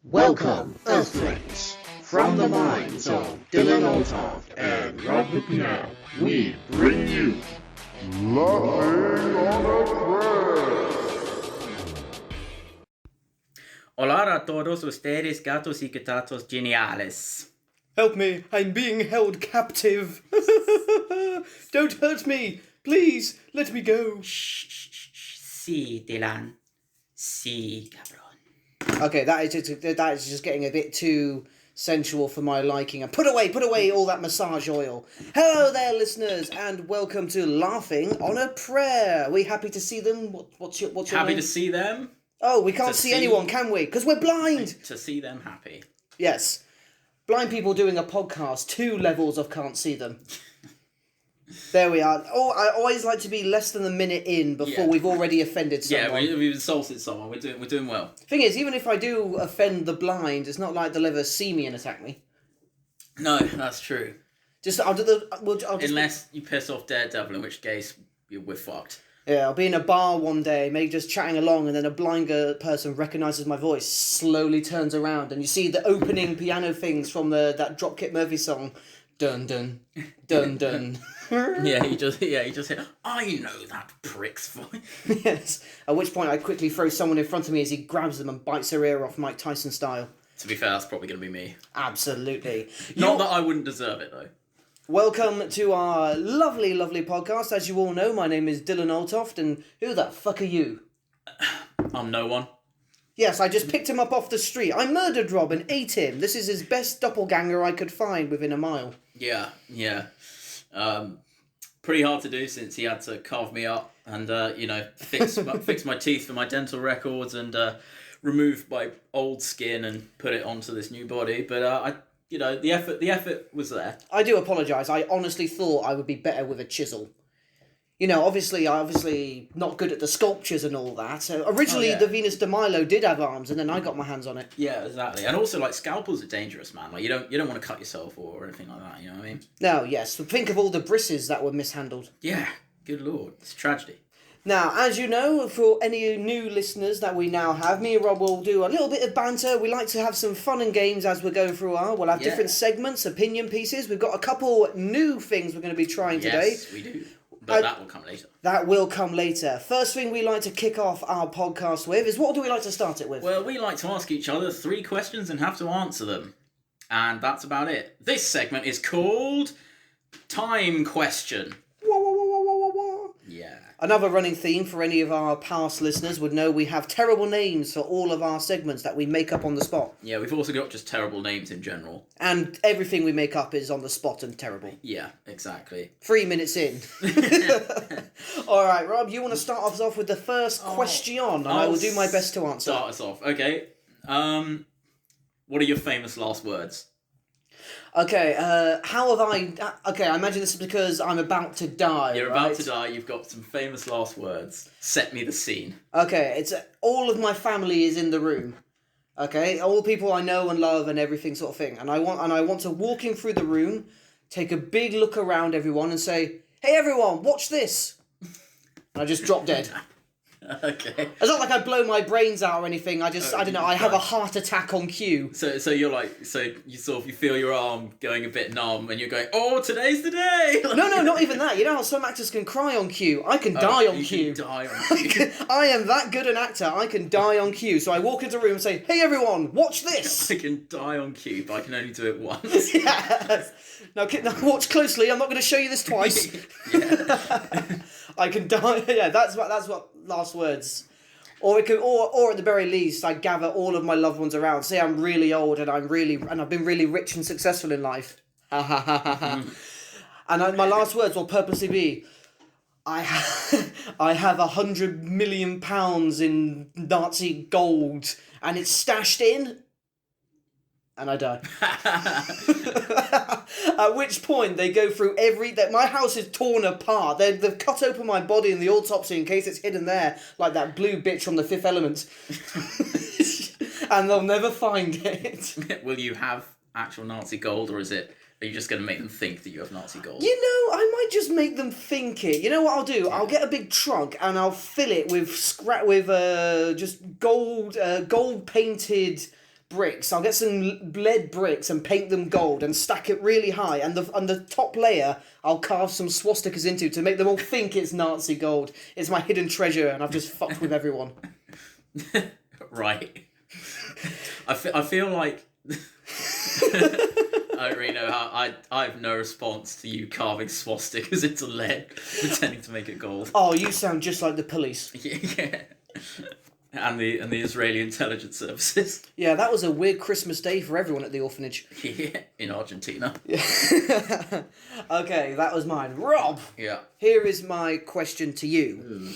Welcome, Earthlings! From the minds of Dylan Oltoft and Rob the Piano, we bring you Laughing on a Prayer! Hola a todos ustedes, gatos y gatatos geniales. Help me, I'm being held captive. Don't hurt me. Please, let me go. Shh. Sí, Dylan. Sí, cabrón. Okay, that is just getting a bit too sensual for my liking. And put away all that massage oil. Hello there, listeners, and welcome to Laughing on a Prayer. Are we happy to see them? What's your Happy name? to see them? Oh, we can't see anyone, can we? Because we're blind. To see them happy. Yes. Blind people doing a podcast, 2 levels of can't see them. There we are. Oh, I always like to be less than a minute in before we've already offended someone. Yeah, we've insulted someone. We're doing well. Thing is, even if I do offend the blind, it's not like they'll ever see me and attack me. No, that's true. I'll just Unless you piss off Daredevil, in which case we're fucked. Yeah, I'll be in a bar one day, maybe just chatting along, and then a blind person recognises my voice, slowly turns around, and you see the opening piano things from that Dropkick Murphy song. Dun dun dun dun. Yeah, he just hit. I know that prick's voice. Yes. At which point I quickly throw someone in front of me as he grabs them and bites their ear off, Mike Tyson style. To be fair, that's probably going to be me. Absolutely. Not that I wouldn't deserve it though. Welcome to our lovely, lovely podcast. As you all know, my name is Dylan Oltoft, and who the fuck are you? I'm no one. Yes, I just picked him up off the street. I murdered Rob and ate him. This is his best doppelganger I could find within a mile. Yeah. Pretty hard to do since he had to carve me up and fix my teeth for my dental records and remove my old skin and put it onto this new body. But the effort was there. I do apologise. I honestly thought I would be better with a chisel. Obviously not good at the sculptures and all that. So originally, the Venus de Milo did have arms, and then I got my hands on it. Yeah, exactly. And also, like, scalpels are dangerous, man. Like, you don't want to cut yourself or anything like that. You know what I mean? No, yes. Think of all the brisses that were mishandled. Yeah, good lord, it's a tragedy. Now, as you know, for any new listeners that we now have, me and Rob will do a little bit of banter. We like to have some fun and games as we're going through We'll have different segments, opinion pieces. We've got a couple new things we're going to be trying today. Yes, we do. But that will come later. That will come later. First thing we like to kick off our podcast with is, what do we like to start it with? Well, we like to ask each other 3 questions and have to answer them. And that's about it. This segment is called Time Question. Wah, wah, wah, wah, wah, wah. Yeah. Another running theme for any of our past listeners would know we have terrible names for all of our segments that we make up on the spot. Yeah, we've also got just terrible names in general. And everything we make up is on the spot and terrible. Yeah, exactly. 3 minutes in. Alright, Rob, you want to start us off with the first question, and I will do my best to answer. Start us off. Okay. What are your famous last words? Okay, how have I... Okay, I imagine this is because I'm about to die, You're right? about to die, you've got some famous last words. Set me the scene. Okay, it's all of my family is in the room. Okay, all the people I know and love and everything sort of thing. And I want to walk in through the room, take a big look around everyone and say, "Hey everyone, watch this." And I just drop dead. Okay. It's not like I blow my brains out or anything. I don't know. I have a heart attack on cue. So you're like, you feel your arm going a bit numb, and you're going, "Oh, today's the day." No, not even that. You know how some actors can cry on cue. I can die on cue. You can die on cue. I am that good an actor. I can die on cue. So I walk into the room and say, "Hey everyone, watch this." I can die on cue, but I can only do it once. Yes. Now watch closely. I'm not going to show you this twice. I can die. Yeah, that's what last words. Or at the very least, I gather all of my loved ones around. Say I'm really old and I've been really rich and successful in life. And my last words will purposely be, I have 100 million pounds in Nazi gold, and it's stashed in. And I die. At which point they go through my house is torn apart. They've cut open my body in the autopsy in case it's hidden there, like that blue bitch from The Fifth Element. And they'll never find it. Will you have actual Nazi gold, or are you just going to make them think that you have Nazi gold? You know, I might just make them think it. You know what I'll do? Yeah. I'll get a big trunk and I'll fill it with just gold painted bricks. I'll get some lead bricks and paint them gold and stack it really high. And the top layer, I'll carve some swastikas into to make them all think it's Nazi gold. It's my hidden treasure, and I've just fucked with everyone. Right. I feel like I don't really know how. I have no response to you carving swastikas into lead, pretending to make it gold. Oh, you sound just like the police. Yeah. And the Israeli intelligence services. Yeah, that was a weird Christmas day for everyone at the orphanage. Yeah, in Argentina. Yeah. Okay, that was mine. Rob! Yeah. Here is my question to you.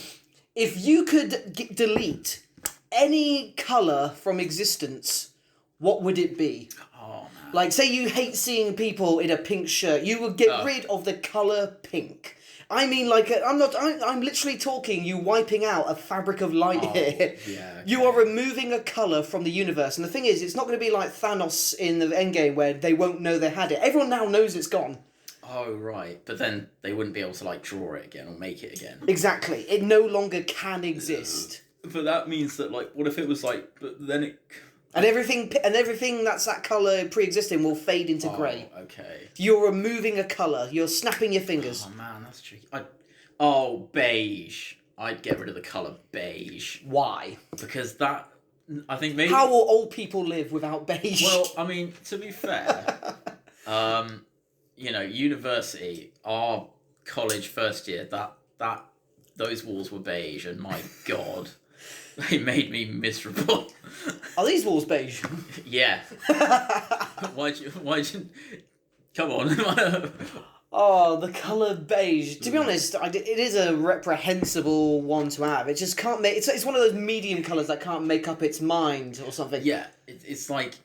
If you could delete any colour from existence, what would it be? Oh, man. Like, say you hate seeing people in a pink shirt. You would get rid of the colour pink. I mean, like, I'm literally talking you wiping out a fabric of light here. Yeah, okay. You are removing a colour from the universe. And the thing is, it's not going to be like Thanos in the Endgame where they won't know they had it. Everyone now knows it's gone. Oh, right. But then they wouldn't be able to, like, draw it again or make it again. Exactly. It no longer can exist. But that means that, like, what if it was, like, but then it... And everything that's that colour pre-existing will fade into grey. Okay. You're removing a colour. You're snapping your fingers. Oh, man, that's tricky. Beige. I'd get rid of the colour beige. Why? Because that... I think maybe... How will old people live without beige? Well, I mean, to be fair, university, our college first year, those walls were beige, and my God, they made me miserable. Are these walls beige? Yeah. Why'd you... Come on. Oh, the colour beige. To be honest, it is a reprehensible one to have. It just can't make... It's one of those medium colours that can't make up its mind or something. Yeah, it's like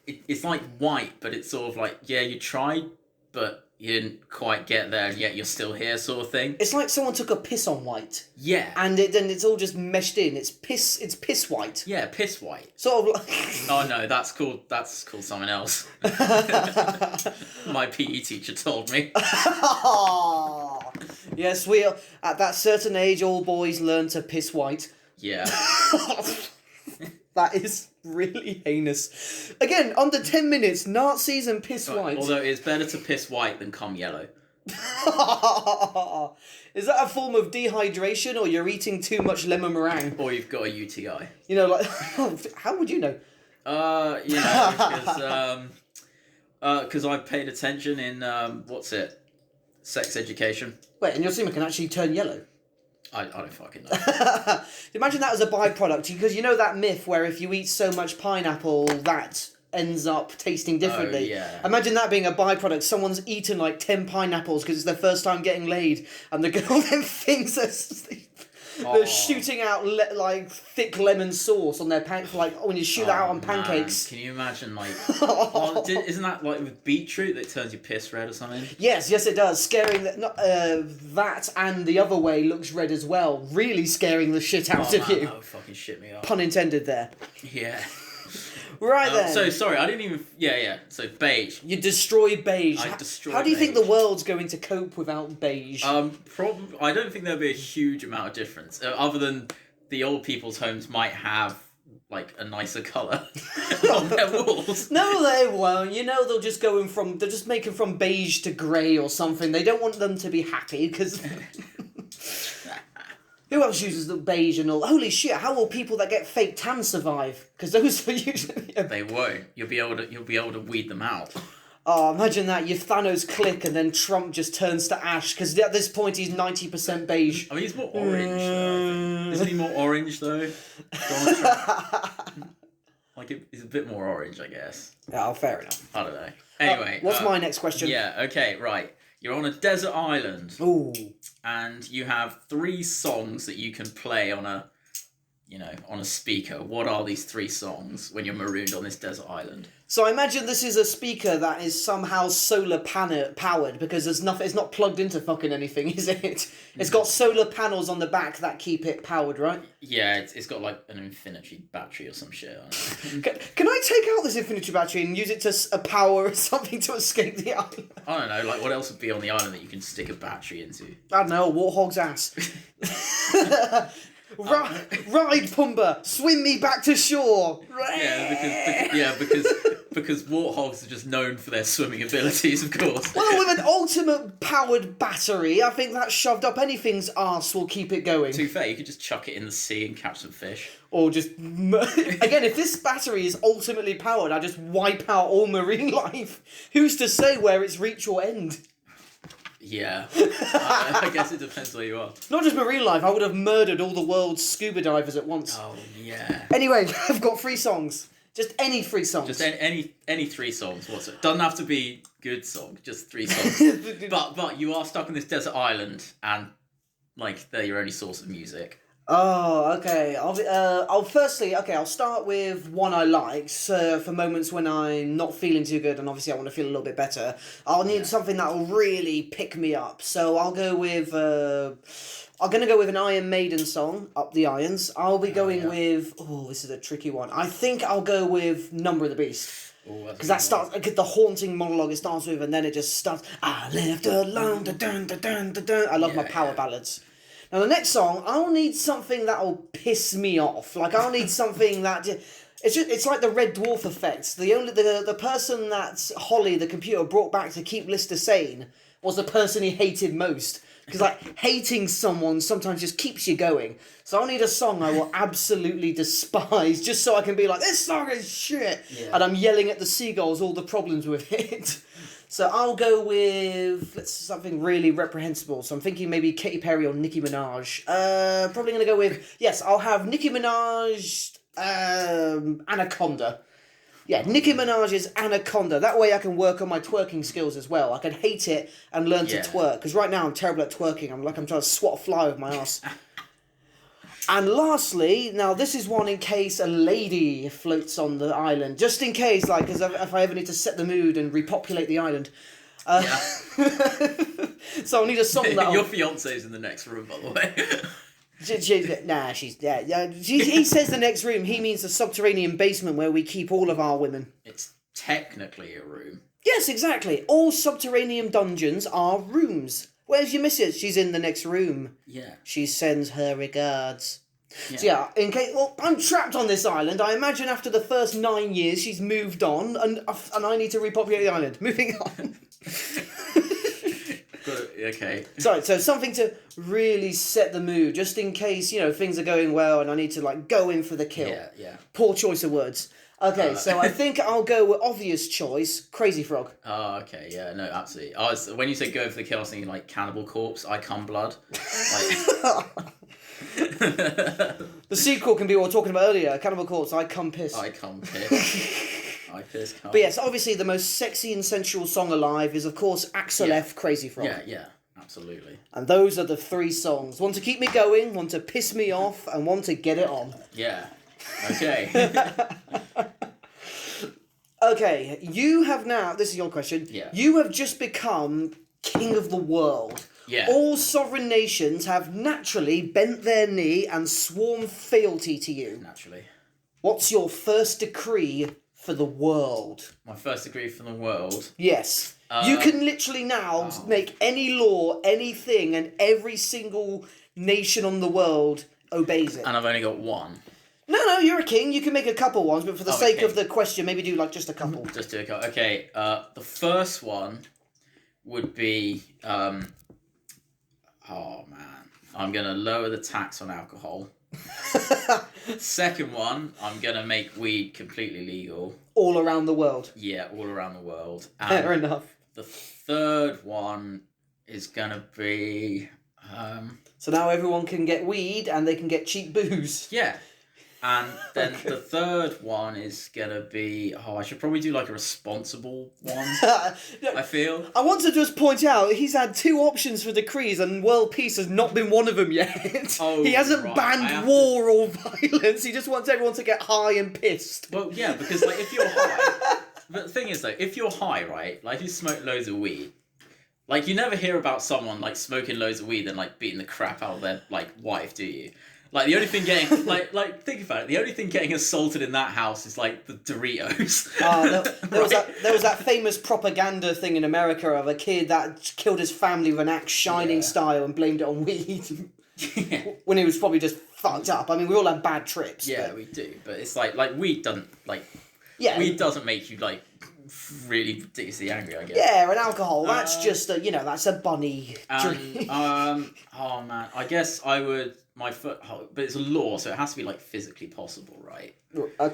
white, but it's sort of like, yeah, you tried, but you didn't quite get there, and yet you're still here, sort of thing. It's like someone took a piss on white. Yeah. And then it's all just meshed in. It's piss white. Yeah, piss white. Sort of like... Oh no, that's called something else. My PE teacher told me. Yes, at that certain age, all boys learn to piss white. Yeah. That is really heinous. Again, under 10 minutes, Nazis and piss white. Although it's better to piss white than cum yellow. Is that a form of dehydration, or you're eating too much lemon meringue? Or you've got a UTI. You know, like, how would you know? Because I paid attention in, sex education. Wait, and your semen can actually turn yellow? I don't fucking know. Imagine that as a byproduct, because you know that myth where if you eat so much pineapple, that ends up tasting differently. Oh, yeah. Imagine that being a byproduct. Someone's eaten like 10 pineapples because it's their first time getting laid, and the girl then thinks they're shooting out like thick lemon sauce on their when you shoot that out on pancakes. Can you imagine isn't that like with beetroot that turns your piss red or something? Yes, it does. Scaring that and the other way looks red as well. Really scaring the shit out of you. That would fucking shit me up. Pun intended there. Yeah. Right then. So sorry, I didn't even. Yeah. So beige. You destroy beige. How do you think the world's going to cope without beige? I don't think there'll be a huge amount of difference, other than the old people's homes might have like a nicer colour on their walls. No, they won't. You know, they'll just make them from beige to grey or something. They don't want them to be happy because. Who else uses the beige and all? Holy shit! How will people that get fake tan survive? Because those are usually. They won't. You'll be able to weed them out. Oh, imagine that! You Thanos click and then Trump just turns to ash because at this point he's 90% beige. I mean, he's more orange. Though. Isn't he more orange though? Donald Trump. He's a bit more orange, I guess. Oh, fair enough. I don't know. Anyway, what's my next question? Yeah. Okay. Right. You're on a desert island. Ooh. And you have 3 songs that you can play on a speaker. What are these 3 songs when you're marooned on this desert island? So I imagine this is a speaker that is somehow solar powered because it's not plugged into fucking anything, is it? It's got solar panels on the back that keep it powered, right? Yeah, it's got like an infinity battery or some shit on it. Can I take out this infinity battery and use it to power something to escape the island? I don't know, like what else would be on the island that you can stick a battery into? I don't know, a warthog's ass. Ride, Pumbaa, swim me back to shore. Because warthogs are just known for their swimming abilities, of course. Well, with an ultimate powered battery, I think that shoved up anything's arse will keep it going. To be fair, you could just chuck it in the sea and catch some fish. Or just... Again, if this battery is ultimately powered, I just wipe out all marine life. Who's to say where its reach or end? Yeah. I guess it depends where you are. Not just marine life, I would have murdered all the world's scuba divers at once. Oh, yeah. Anyway, I've got 3 songs. Just any 3 songs. Just any 3 songs. What's it? Doesn't have to be good songs. Just 3 songs. but you are stuck on this desert island, and like they're your only source of music. Oh, okay. I'll start with one I like. So for moments when I'm not feeling too good, and obviously I want to feel a little bit better, I'll need something that will really pick me up. So I'll go with. I'm gonna go with an Iron Maiden song, "Up the Irons." I'll be going with. Oh, this is a tricky one. I think I'll go with "Number of the Beast." Because that starts, the haunting monologue it starts with, and then it just starts. I left alone. Dun, dun, dun, dun, dun. I love my power ballads. Now the next song, I'll need something that'll piss me off. Like I'll need something that it's like the Red Dwarf effect. The person that Holly, the computer, brought back to keep Lister sane was the person he hated most. Because like hating someone sometimes just keeps you going. So I'll need a song I will absolutely despise just so I can be like, this song is shit, and I'm yelling at the seagulls all the problems with it. So I'll go with something really reprehensible. So I'm thinking maybe Katy Perry or Nicki Minaj. Probably going to go with, I'll have Nicki Minaj, Anaconda. Yeah, Nicki Minaj's Anaconda. That way I can work on my twerking skills as well. I can hate it and learn to twerk. Because right now I'm terrible at twerking. I'm trying to swat a fly with my ass. And lastly, now this is one in case a lady floats on the island. Just in case, like, because if I ever need to set the mood and repopulate the island. So I'll need a song that Your fiance's in the next room, by the way. He says the next room. He means the subterranean basement where we keep all of our women. It's technically a room. Yes, exactly. All subterranean dungeons are rooms. Where's your missus? She's in the next room. Yeah. She sends her regards. Yeah. So in case I'm trapped on this island. I imagine after the first 9 years she's moved on, and I need to repopulate the island. Moving on. Okay. Sorry, so something to really set the mood, just in case, things are going well and I need to, go in for the kill. Yeah. Poor choice of words. Okay, so I think I'll go with obvious choice, Crazy Frog. Oh, okay, yeah, no, absolutely. When you said go for the kill, I was thinking, Cannibal Corpse, I Come Blood. The sequel can be what we were talking about earlier, Cannibal Corpse, I Come Piss. I Come Piss. But yes, obviously the most sexy and sensual song alive is, of course, Axel F. Crazy Frog. Yeah, absolutely. And those are the 3 songs. One to keep me going, one to piss me off, and one to get it on. Yeah. Okay. Okay, you have now... This is your question. Yeah. You have just become king of the world. Yeah. All sovereign nations have naturally bent their knee and sworn fealty to you. Naturally. What's your first decree for the world? My first decree for the world? Yes. You can literally now make any law, anything, and every single nation on the world obeys it. And I've only got one. No, you're a king. You can make a couple ones, but for the sake of the question, maybe do just a couple. Just do a couple. Okay, the first one would be... I'm going to lower the tax on alcohol. Second one, I'm going to make weed completely legal. All around the world. Yeah, all around the world. And fair enough. The third one is going to be... So now everyone can get weed and they can get cheap booze. Yeah. And then the third one is going to be... I should probably do a responsible one, I feel. I want to just point out, he's had 2 options for decrees and world peace has not been one of them yet. Oh, he hasn't banned war or violence, he just wants everyone to get high and pissed. Well, yeah, because if you're high... But the thing is, though, if you're high, right, if you smoke loads of weed, you never hear about someone, smoking loads of weed and, beating the crap out of their, wife, do you? The only thing getting, think about it, the only thing getting assaulted in that house is, the Doritos. There was that famous propaganda thing in America of a kid that killed his family with an axe shining style and blamed it on weed. When he was probably just fucked up. I mean, we all have bad trips. Yeah, but... we do, but it's like weed doesn't Yeah. weed doesn't make you like really ridiculously angry, I guess. Yeah, and alcohol, that's just a, that's a bunny drink. Oh man, I guess I would but it's a law, so it has to be like physically possible, right?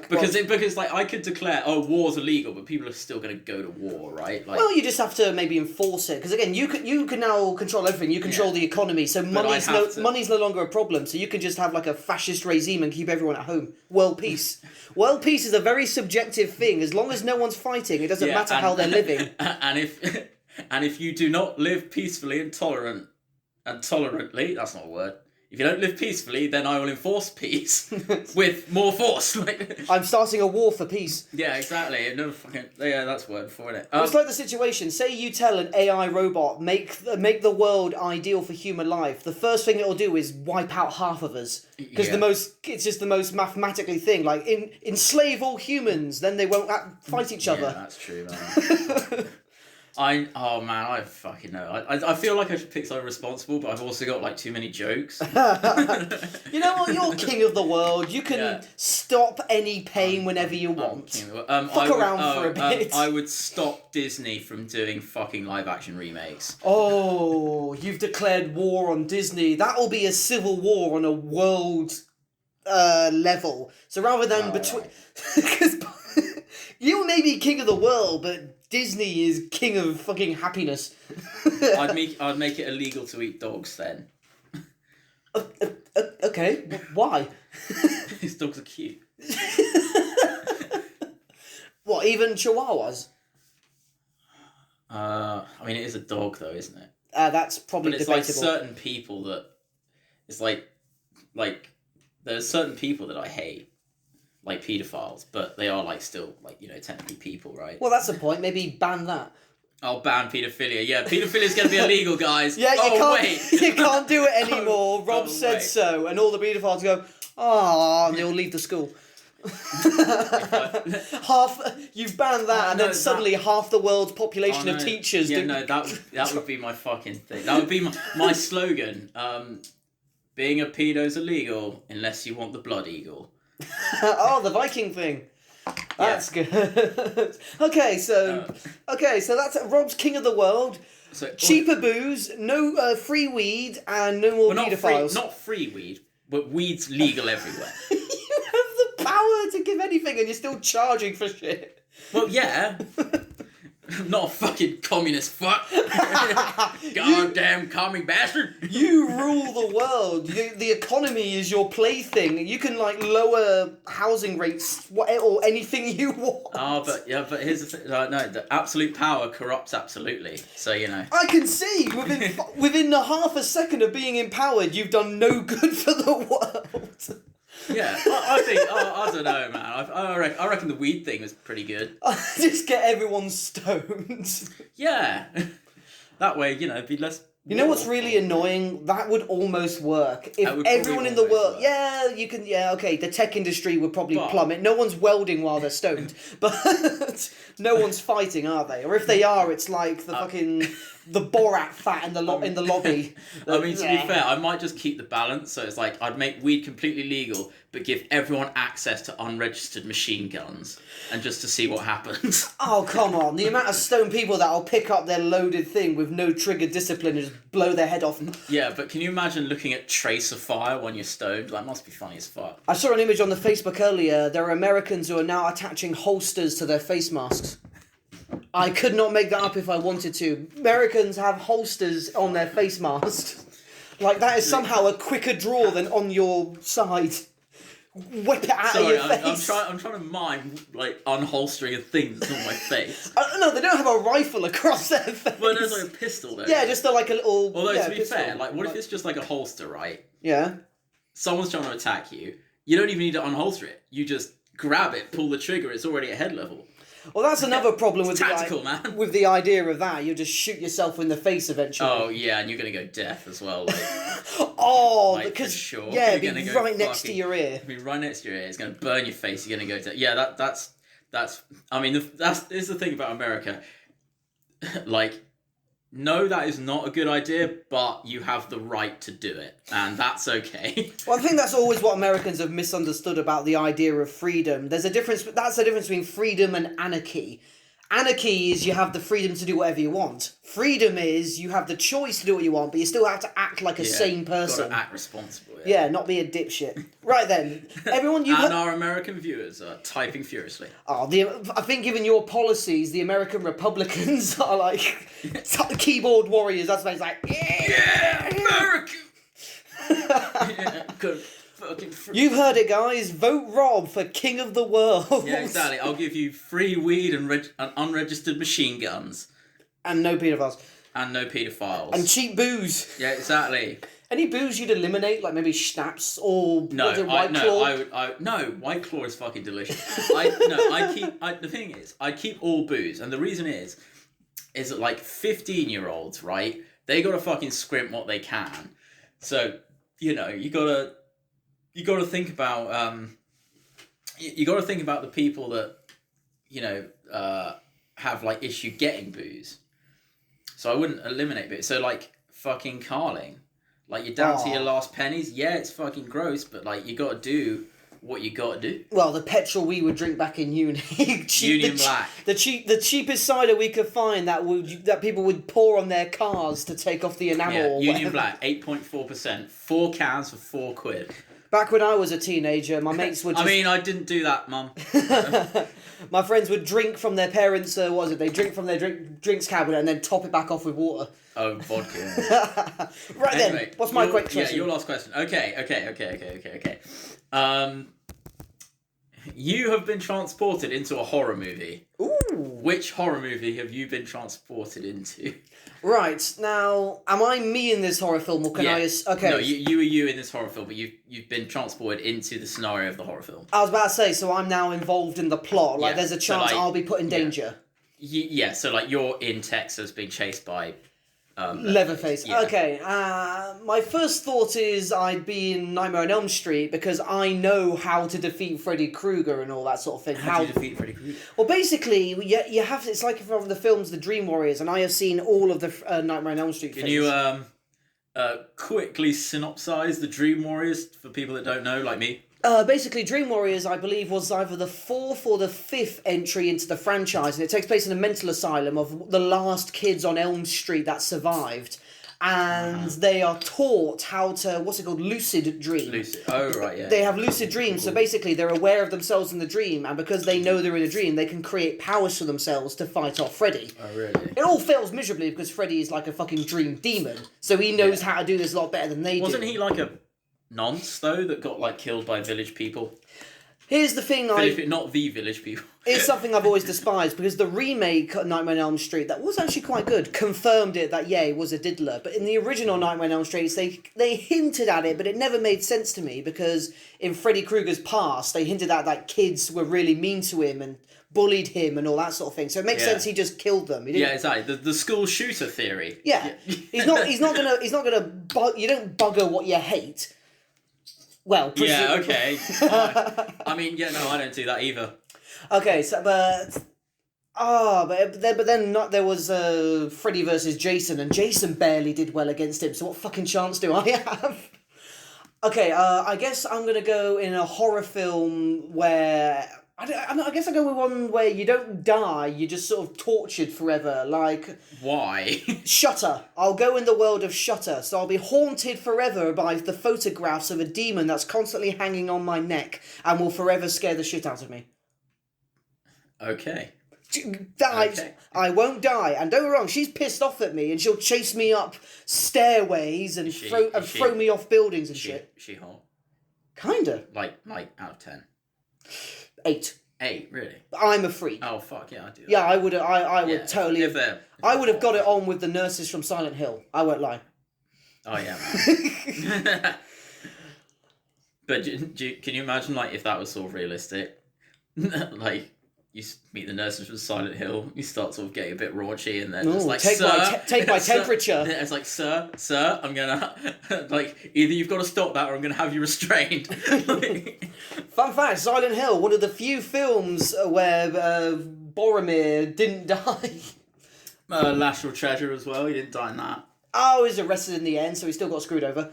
Because like I could declare, war's illegal, but people are still going to go to war, right? Like, well, you just have to maybe enforce it, because again, you can now control everything. You control the economy, so money's no longer a problem. So you can just have like a fascist regime and keep everyone at home. World peace. World peace is a very subjective thing. As long as no one's fighting, it doesn't matter how they're living. And if you do not live peacefully and tolerantly, that's not a word. If you don't live peacefully, then I will enforce peace with more force. I'm starting a war for peace. Yeah, exactly. No fucking that's word for it. It's like the situation. Say you tell an AI robot make the world ideal for human life. The first thing it'll do is wipe out half of us because it's just the most mathematically thing. Like enslave all humans, then they won't fight each other. Yeah, that's true, man. I fucking know. I feel like I should pick something responsible, but I've also got like too many jokes. You know what? You're king of the world. You can stop any pain whenever you want. Fuck around for a bit. I would stop Disney from doing fucking live action remakes. Oh, you've declared war on Disney. That'll be a civil war on a world level. So rather than between, because you may be king of the world, but Disney is king of fucking happiness. I'd make it illegal to eat dogs then. Okay, why? These dogs are cute. What, even chihuahuas? I mean, it is a dog though, isn't it? That's probably but it's debatable. like certain people that it's like there's certain people that I hate. Like paedophiles, but they are like still like technically people, right? Well, that's the point. Maybe ban that. I'll ban paedophilia. Yeah, paedophilia is going to be illegal, guys. Yeah, wait. You can't do it anymore. Rob said so, and all the paedophiles go, and they all leave the school. Half you've banned that, and then suddenly half the world's population of teachers. Yeah, that would be my fucking thing. That would be my slogan. Being a pedo's illegal unless you want the blood eagle. The Viking thing. That's good. Okay, so that's Rob's king of the world. So, cheaper booze, no free weed, and no more paedophiles. Not free weed, but weed's legal everywhere. You have the power to give anything, and you're still charging for shit. Well, yeah. Not a fucking communist fuck. Goddamn commie bastard. You rule the world. The economy is your plaything. You can lower housing rates or anything you want. But here's the thing. No, the absolute power corrupts absolutely. So I can see within a half a second of being empowered, you've done no good for the world. Yeah, I think. I don't know, man. I reckon the weed thing was pretty good. Just get everyone stoned. Yeah, that way it'd be less. You know what's really annoying? That would almost work if everyone in the world. Yeah, you can. Yeah, okay. The tech industry would probably plummet. No one's welding while they're stoned, but no one's fighting, are they? Or if they are, it's like the fucking the Borat fat in the lobby. I mean, to be fair, I might just keep the balance. So it's like I'd make weed completely legal, but give everyone access to unregistered machine guns, and just to see what happens. Oh, come on. The amount of stoned people that'll pick up their loaded thing with no trigger discipline and just blow their head off. Yeah, but can you imagine looking at tracer fire when you're stoned? That must be funny as fuck. I saw an image on the Facebook earlier. There are Americans who are now attaching holsters to their face masks. I could not make that up if I wanted to. Americans have holsters on their face masks. That is somehow a quicker draw than on your side. Whip it out of your face. I'm trying to mime unholstering a thing that's on my face. No, they don't have a rifle across their face. Well, there's a pistol there. Yeah, just a little. Although to be fair, what if it's just a holster, right? Yeah. Someone's trying to attack you. You don't even need to unholster it. You just grab it, pull the trigger. It's already at head level. Well, that's another problem with tactical, man. With the idea of that. You'll just shoot yourself in the face eventually. Oh, yeah, and you're going to go deaf as well. Because... For sure. Yeah, it'd be right next to your ear. It'd be right next to your ear. It's going to burn your face. You're going to go deaf. Yeah, that's... I mean, that's the thing about America. no, that is not a good idea, but you have the right to do it, and that's okay. Well, I think that's always what Americans have misunderstood about the idea of freedom. There's a difference. That's the difference between freedom and anarchy. Anarchy is you have the freedom to do whatever you want. Freedom is you have the choice to do what you want, but you still have to act like a sane person. Gotta act responsible. Yeah, not be a dipshit. Right then, everyone, you and our American viewers are typing furiously. Oh, I think given your policies, the American Republicans are like keyboard warriors. That's why it's like, yeah, American. Yeah, good. You've heard it, guys. Vote Rob for King of the World. Yeah, exactly. I'll give you free weed and unregistered machine guns. And no paedophiles. And no paedophiles. And cheap booze. Yeah, exactly. Any booze you'd eliminate, like maybe schnapps or White Claw? No, White Claw is fucking delicious. The thing is, I keep all booze, and the reason is that like 15-year-olds, right? They gotta fucking scrimp what they can. So, you gotta think about you gotta think about the people that have like issue getting booze. So I wouldn't eliminate booze. So like fucking carling, like you're down to your last pennies. Yeah, it's fucking gross, but like you gotta do what you gotta do. Well, the petrol we would drink back in uni, Union Black, the cheapest cider we could find that people would pour on their cars to take off the enamel. Yeah, Union Black, 8.4%, 4 cans for £4. Back when I was a teenager, my mates would just... I mean, I didn't do that, Mum. My friends would drink from their parents', they drink from their drinks cabinet and then top it back off with water. Oh, vodka. Right anyway, then, what's my question? Yeah, your last question. Okay. You have been transported into a horror movie. Ooh. Which horror movie have you been transported into? Right, now, am I me in this horror film, or can I... Okay. No, you are you in this horror film, but you've been transported into the scenario of the horror film. I was about to say, so I'm now involved in the plot. Like, there's a chance I'll be put in danger. Yeah, so like you're in Texas being chased by... Leatherface. Yeah. Okay, my first thought is I'd be in Nightmare on Elm Street because I know how to defeat Freddy Krueger and all that sort of thing. How do you defeat Freddy Krueger? Well, basically, you have. It's like from the films The Dream Warriors, and I have seen all of the Nightmare on Elm Street films. Can you quickly synopsize the Dream Warriors for people that don't know, like me? Basically, Dream Warriors, I believe, was either the 4th or the 5th entry into the franchise, and it takes place in a mental asylum of the last kids on Elm Street that survived. And they are taught how to, lucid dream. Lucid. Oh, right, yeah. They have lucid dreams, so basically they're aware of themselves in the dream, and because they know they're in a dream, they can create powers for themselves to fight off Freddy. Oh, really? It all fails miserably because Freddy is like a fucking dream demon, so he knows how to do this a lot better than they do. Wasn't he like a nonce, though, that got like killed by village people? Here's the thing, not the village people. It's something I've always despised, because the remake Nightmare on Elm Street, that was actually quite good, confirmed it that, he was a diddler. But in the original Nightmare on Elm Street, they hinted at it, but it never made sense to me, because in Freddy Krueger's past, they hinted at that kids were really mean to him and bullied him and all that sort of thing. So it makes sense he just killed them. Yeah, exactly. The school shooter theory. Yeah. He's not gonna you don't bugger what you hate. Well, yeah, okay. I mean, I don't do that either. Okay, so but then there was Freddy versus Jason, and Jason barely did well against him. So what fucking chance do I have? Okay, I guess I'm gonna go in a horror film where I guess I go with one where you don't die, you're just sort of tortured forever, like... Why? Shutter. I'll go in the world of Shutter, so I'll be haunted forever by the photographs of a demon that's constantly hanging on my neck and will forever scare the shit out of me. Okay. I won't die, and don't get me wrong, she's pissed off at me and she'll chase me up stairways and throw me off buildings and shit. Is she hot? Kinda. Like out of 10? 8. 8, really? I'm a freak. Oh fuck yeah, I do that. Yeah, I would totally. I would have got it on with the nurses from Silent Hill. I won't lie. Oh yeah. Man. But can you imagine like if that was sort of realistic? Like you meet the nurses from Silent Hill, you start sort of getting a bit raunchy, and then it's like, take my temperature. It's like, sir, I'm gonna like either you've got to stop that or I'm gonna have you restrained. Fun fact: Silent Hill, one of the few films where Boromir didn't die. Lateral treasure as well. He didn't die in that. Oh, he was arrested in the end, so he still got screwed over.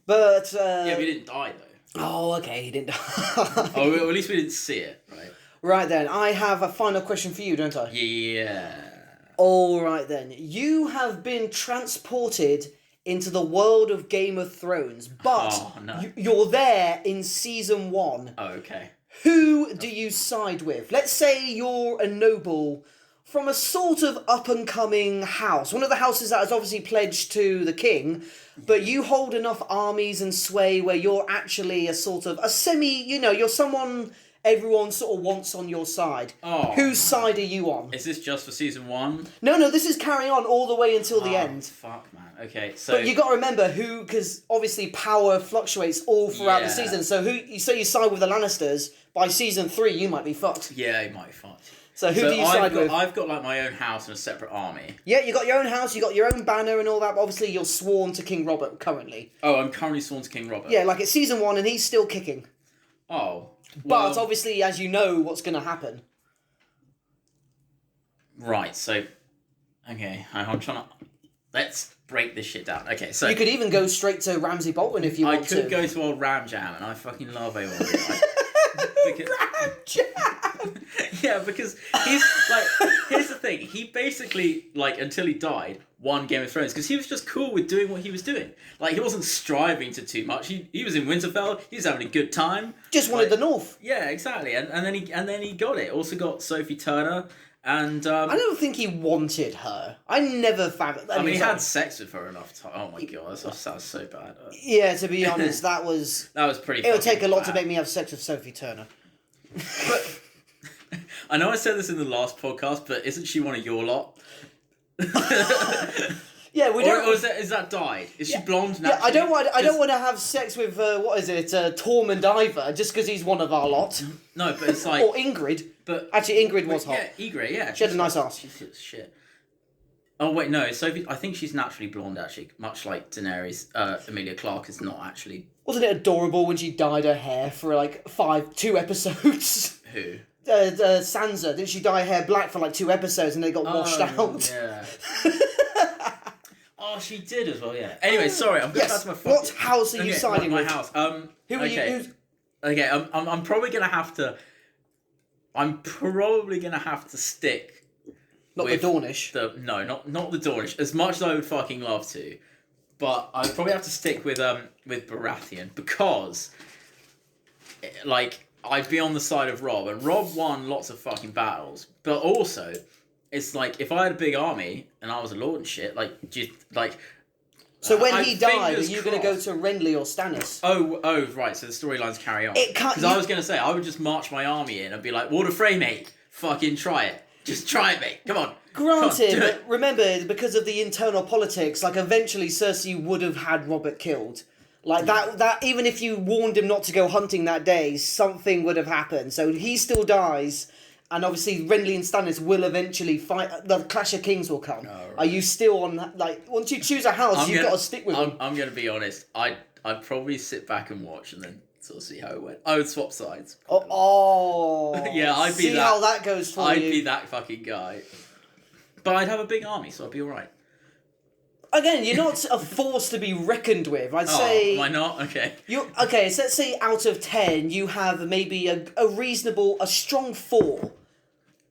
But Yeah, but he didn't die though. Oh, okay, he didn't die. Oh, well, at least we didn't see it, right? Right then, I have a final question for you, don't I? Yeah. All right then. You have been transported into the world of Game of Thrones, but you're there in season 1. Oh, okay. Who do you side with? Let's say you're a noble from a sort of up-and-coming house. One of the houses that is obviously pledged to the king, but you hold enough armies and sway where you're actually a sort of a semi, you're someone everyone sort of wants on your side. Oh. Whose side are you on? Is this just for season 1? No, this is carrying on all the way until the end. Fuck, man. Okay, so... But you got to remember because obviously power fluctuates all throughout the season. So you side with the Lannisters, by season 3 you might be fucked. Yeah, you might be fucked. So who do you side with? I've got like my own house and a separate army. Yeah, you got your own house, you got your own banner and all that, but obviously you're sworn to King Robert currently. Oh, I'm currently sworn to King Robert. Yeah, like it's season 1 and he's still kicking. Oh. Well, but obviously, as you know, what's going to happen. Right, so... Okay, I'm trying to... Let's break this shit down. Okay, so... You could even go straight to Ramsay Bolton if you want to. I could go to old Ram Jam, and I fucking love old Ram Jam! Yeah, because he's like... Here's the thing. He basically, like, until he died, won Game of Thrones, because he was just cool with doing what he was doing. Like, he wasn't striving to too much. He was in Winterfell. He was having a good time. Just wanted the North. Yeah, exactly. And then he got it. Also got Sophie Turner. And I don't think he wanted her. I never found. I mean, he had sex with her enough time. Oh my god, that sounds so bad. Yeah, to be honest, that was pretty. It would take a lot to make me have sex with Sophie Turner. But I know I said this in the last podcast, but isn't she one of your lot? Yeah, we don't. Or is that died? Is she blonde now? Yeah, I don't want to have sex with Tormund either, just because he's one of our lot. No, but it's like or Ingrid. But actually, Ingrid was hot. Yeah, Ingrid. Yeah, she had a nice ass. She's shit. Oh wait, no. Sophie, I think she's naturally blonde. Actually, much like Daenerys. Emilia Clarke is not actually. Wasn't it adorable when she dyed her hair for like 2 episodes? Who? Sansa. Didn't she dye her hair black for like 2 episodes and they got washed out? Yeah. Oh, she did as well. Yeah. Anyway, sorry. I'm going back to my. What house are you siding with? My house. Who are you? Okay. I'm probably gonna have to. I'm probably gonna have to stick. Not the Dornish. Not the Dornish. As much as I would fucking love to, but I'd probably have to stick with Baratheon because, like, I'd be on the side of Rob, and Rob won lots of fucking battles. But also, it's like if I had a big army and I was a lord and shit, So when he died, are you going to go to Renly or Stannis? Oh, right. So the storylines carry on. Because I was going to say, I would just march my army in and be like, Water Frey, mate, fucking try it. Just try it, mate. Come on. Granted, but remember, because of the internal politics, like eventually Cersei would have had Robert killed. Like that even if you warned him not to go hunting that day, something would have happened. So he still dies. And obviously, Renly and Stannis will eventually fight. The Clash of Kings will come. Oh, right. Are you still on that? Like, once you choose a house, you've got to stick with them. I'm going to be honest. I'd probably sit back and watch and then sort of see how it went. I would swap sides. Oh. Yeah, I'd be see how that goes for you. I'd be that fucking guy. But I'd have a big army, so I'd be alright. Again, you're not a force to be reckoned with. I'd say. Why not? Okay. Okay, so let's say out of 10, you have maybe a strong 4.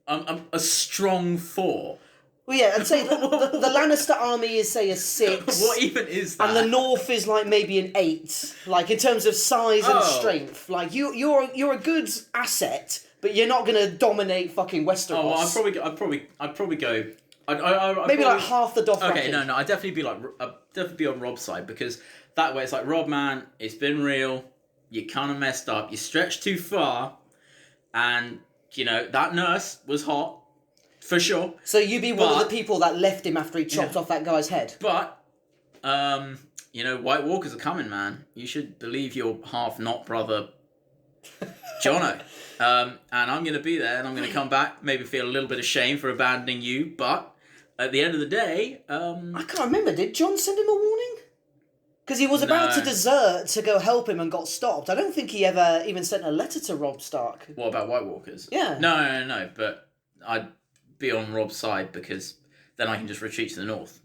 A strong 4. Well, yeah, I'd say the Lannister army is, say, a 6. What even is that? And the North is, like, maybe an 8. Like, in terms of size and strength. Like, you're a good asset, but you're not going to dominate fucking Westeros. Oh, well, I'd probably go... maybe like half the Dothraki. Okay, no, I'd definitely be on Rob's side, because that way it's like, Rob, man, it's been real, you kind of messed up, you stretched too far, and... You know, that nurse was hot, for sure. So you'd be one of the people that left him after he chopped off that guy's head. But, you know, White Walkers are coming, man. You should believe your half-not brother, Jono. And I'm going to be there, and I'm going to come back, maybe feel a little bit of shame for abandoning you, but at the end of the day... I can't remember, did Jon send him a warning? Because he was about to desert to go help him and got stopped. I don't think he ever even sent a letter to Robb Stark. What about White Walkers? Yeah. No, but I'd be on Rob's side because then I can just retreat to the north.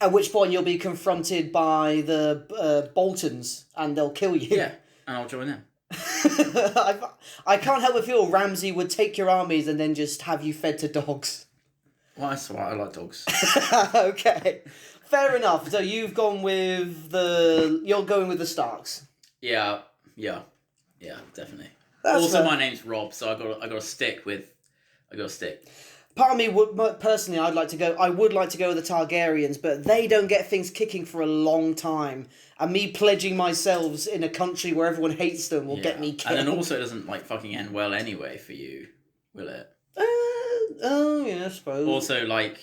At which point you'll be confronted by the Boltons, and they'll kill you. Yeah, and I'll join them. I can't help but feel Ramsay would take your armies and then just have you fed to dogs. Well, that's alright, I like dogs. Okay, fair enough. So you've gone with you're going with the Starks. Yeah, definitely. That's also, fair. my name's Rob, so I got to stick. Part of me would personally, I would like to go with the Targaryens, but they don't get things kicking for a long time, and me pledging myself in a country where everyone hates them will get me killed. And then also, it doesn't like fucking end well anyway for you, will it? Oh yeah, I suppose. Also, like,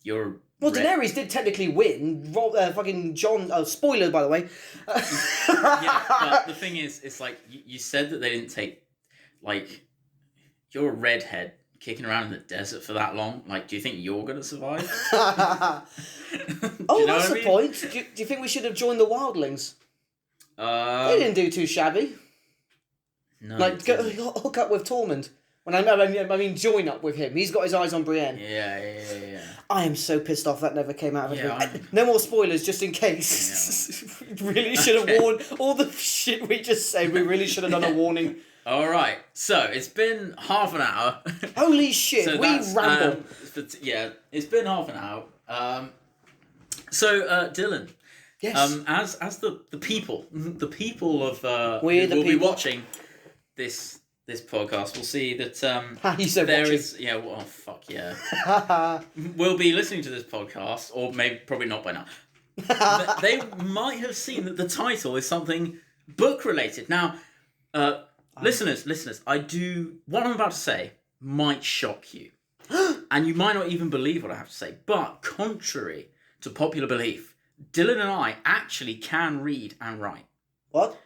you're. Well, Daenerys did technically win. Fucking Jon. Oh, spoiler, by the way. Yeah, but the thing is, it's like you said that they didn't take, like, you're a redhead kicking around in the desert for that long. Like, do you think you're gonna survive? Oh, that's the point. Do you think we should have joined the Wildlings? They didn't do too shabby. No. Like, hook up with Tormund. When I mean, join up with him. He's got his eyes on Brienne. Yeah. I am so pissed off that never came out of Yeah, it. No more spoilers, just in case. We really should have warned all the shit we just said. We really should have done a warning. All right. So it's been half an hour. Holy shit! So we ramble. It's been half an hour. So Dylan. Yes. As the people of We're the who will be people. watching this podcast, will see that You said there watching. is fuck yeah. We'll be listening to this podcast, or probably not by now. They might have seen that the title is something book related. Now, listeners, what I'm about to say might shock you, and you might not even believe what I have to say. But contrary to popular belief, Dylan and I actually can read and write. What?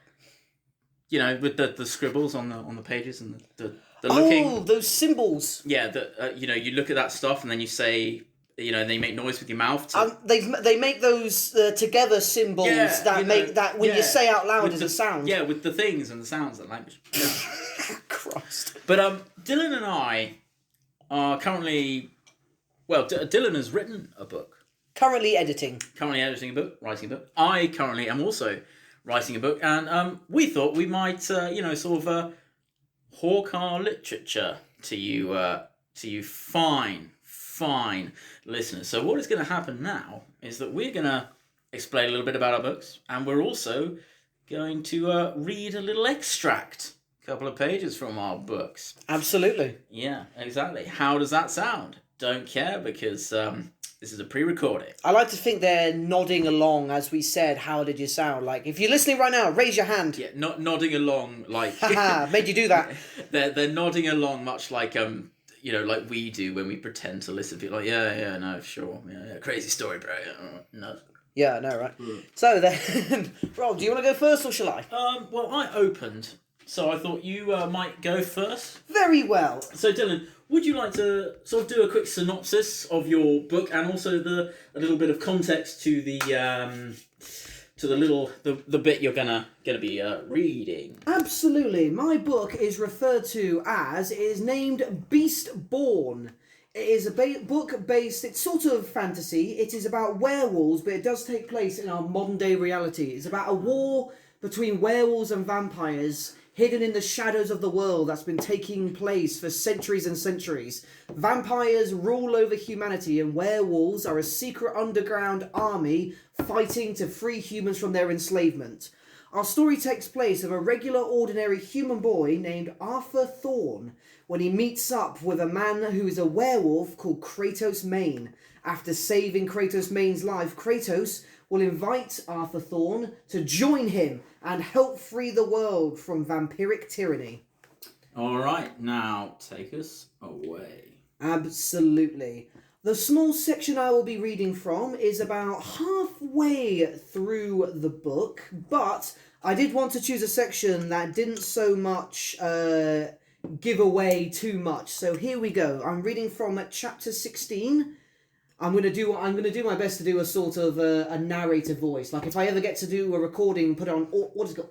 You know, with the scribbles on the pages and the looking. Oh, those symbols. Yeah, you look at that stuff and then you say, and they make noise with your mouth. They make those together symbols that when you say out loud as a sound. Yeah, with the things and the sounds and language. Christ. But Dylan and I are currently, Dylan has written a book. Currently editing a book, writing a book. I currently am also writing a book, and we thought we might, sort of hawk our literature to you fine listeners. So what is going to happen now is that we're going to explain a little bit about our books, and we're also going to read a little extract, a couple of pages from our books. Absolutely. Yeah, exactly. How does that sound? Don't care, because this is a pre-recording. I like to think they're nodding along as we said, how did you sound? Like, if you're listening right now, raise your hand. Yeah, not nodding along like... Haha, made you do that. They're nodding along much like, like we do when we pretend to listen to people. Like, yeah, no, sure. Yeah, crazy story, bro. No. Yeah, I know, right? So then, Rob, do you want to go first or shall I? Well, I opened, so I thought you might go first. Very well. So, Dylan, would you like to sort of do a quick synopsis of your book, and also a little bit of context to the bit you're gonna be reading? Absolutely. My book is referred to as, it is named Beastborn. It is a book based, it's sort of fantasy. It is about werewolves, but it does take place in our modern day reality. It's about a war between werewolves and vampires, hidden in the shadows of the world that's been taking place for centuries and centuries. Vampires rule over humanity, and werewolves are a secret underground army fighting to free humans from their enslavement. Our story takes place of a regular, ordinary human boy named Arthur Thorne when he meets up with a man who is a werewolf called Kratos Main. After saving Kratos Main's life, Kratos will invite Arthur Thorne to join him and help free the world from vampiric tyranny. All right, now take us away. Absolutely. The small section I will be reading from is about halfway through the book, but I did want to choose a section that didn't so much give away too much. So here we go. I'm reading from chapter 16. I'm gonna do my best to do a sort of a narrator voice. Like if I ever get to do a recording, put it on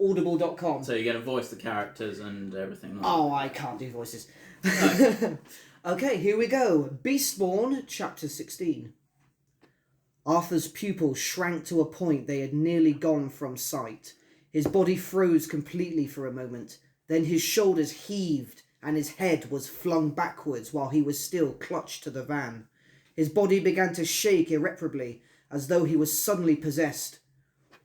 audible.com. So you're gonna voice the characters and everything. Like Oh, I can't do voices. Okay. Okay, here we go. Beastborn, Chapter 16. Arthur's pupils shrank to a point they had nearly gone from sight. His body froze completely for a moment. Then his shoulders heaved and his head was flung backwards while he was still clutched to the van. His body began to shake irreparably, as though he was suddenly possessed.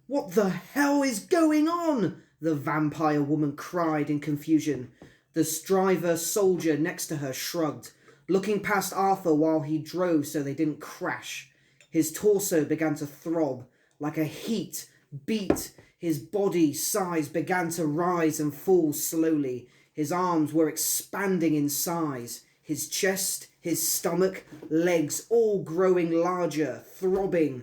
"What the hell is going on?" the vampire woman cried in confusion. The driver soldier next to her shrugged, looking past Arthur while he drove so they didn't crash. His torso began to throb like a heat beat. His body size began to rise and fall slowly. His arms were expanding in size. His chest, his stomach, legs all growing larger, throbbing,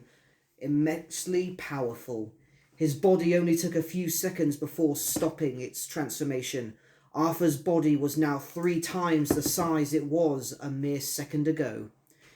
immensely powerful. His body only took a few seconds before stopping its transformation. Arthur's body was now 3 times the size it was a mere second ago.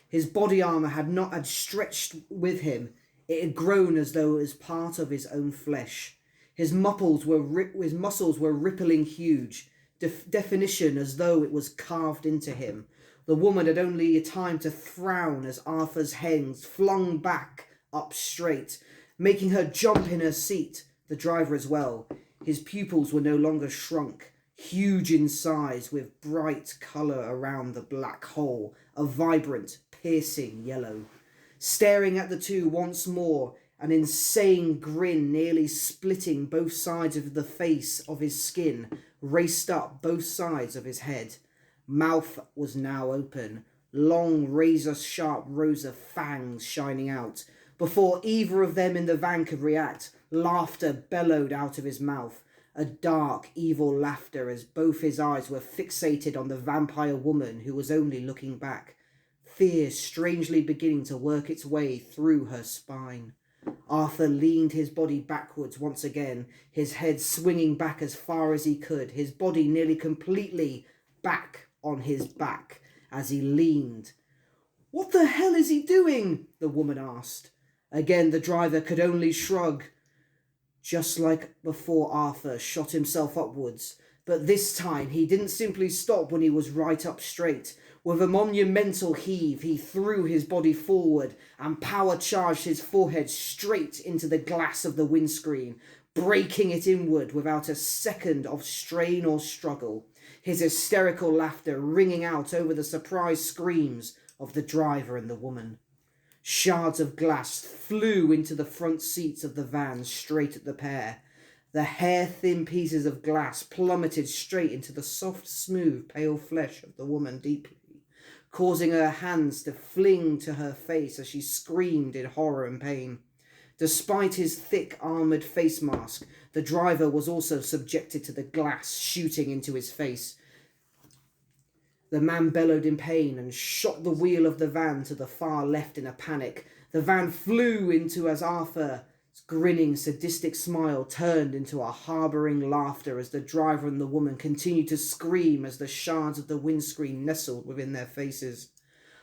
His body armour had not had stretched with him. It had grown as though it was part of his own flesh. His muscles were rippling huge, definition as though it was carved into him. The woman had only time to frown as Arthur's hands flung back up straight, making her jump in her seat, the driver as well. His pupils were no longer shrunk, huge in size with bright colour around the black hole, a vibrant, piercing yellow. Staring at the two once more, an insane grin nearly splitting both sides of the face of his skin raced up both sides of his head. Mouth was now open, long razor-sharp rows of fangs shining out. Before either of them in the van could react, laughter bellowed out of his mouth. A dark, evil laughter as both his eyes were fixated on the vampire woman who was only looking back. Fear strangely beginning to work its way through her spine. Arthur leaned his body backwards once again, his head swinging back as far as he could, his body nearly completely back on his back as he leaned. "What the hell is he doing?" the woman asked. Again the driver could only shrug. Just like before, Arthur shot himself upwards, but this time he didn't simply stop when he was right up straight. With a monumental heave, he threw his body forward and power charged his forehead straight into the glass of the windscreen, breaking it inward without a second of strain or struggle, his hysterical laughter ringing out over the surprised screams of the driver and the woman. Shards of glass flew into the front seats of the van straight at the pair. The hair-thin pieces of glass plummeted straight into the soft, smooth, pale flesh of the woman deeply, causing her hands to fling to her face as she screamed in horror and pain. Despite his thick armoured face mask, the driver was also subjected to the glass shooting into his face. The man bellowed in pain and shot the wheel of the van to the far left in a panic. The van flew into as Arthur's grinning, sadistic smile turned into a harbouring laughter as the driver and the woman continued to scream as the shards of the windscreen nestled within their faces.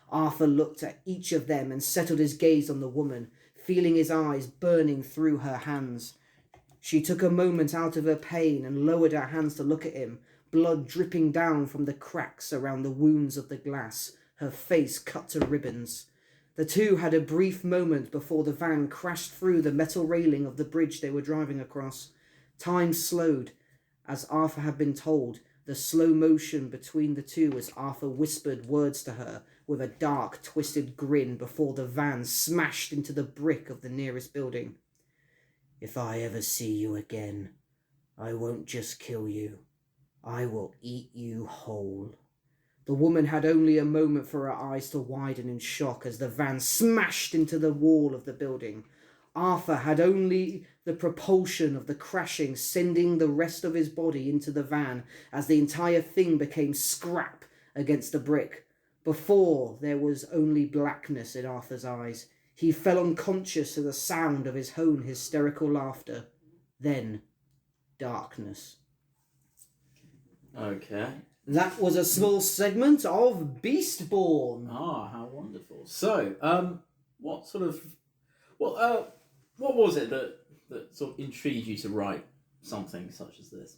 Arthur looked at each of them and settled his gaze on the woman, feeling his eyes burning through her hands. She took a moment out of her pain and lowered her hands to look at him, blood dripping down from the cracks around the wounds of the glass, her face cut to ribbons. The two had a brief moment before the van crashed through the metal railing of the bridge they were driving across. Time slowed, as Arthur had been told, the slow motion between the two as Arthur whispered words to her with a dark, twisted grin before the van smashed into the brick of the nearest building. "If I ever see you again, I won't just kill you. I will eat you whole." The woman had only a moment for her eyes to widen in shock as the van smashed into the wall of the building. Arthur had only the propulsion of the crashing, sending the rest of his body into the van as the entire thing became scrap against the brick. Before, there was only blackness in Arthur's eyes. He fell unconscious to the sound of his own hysterical laughter. Then, darkness. Okay. That was a small segment of Beastborn. Ah, how wonderful. So, what was it that sort of intrigued you to write something such as this?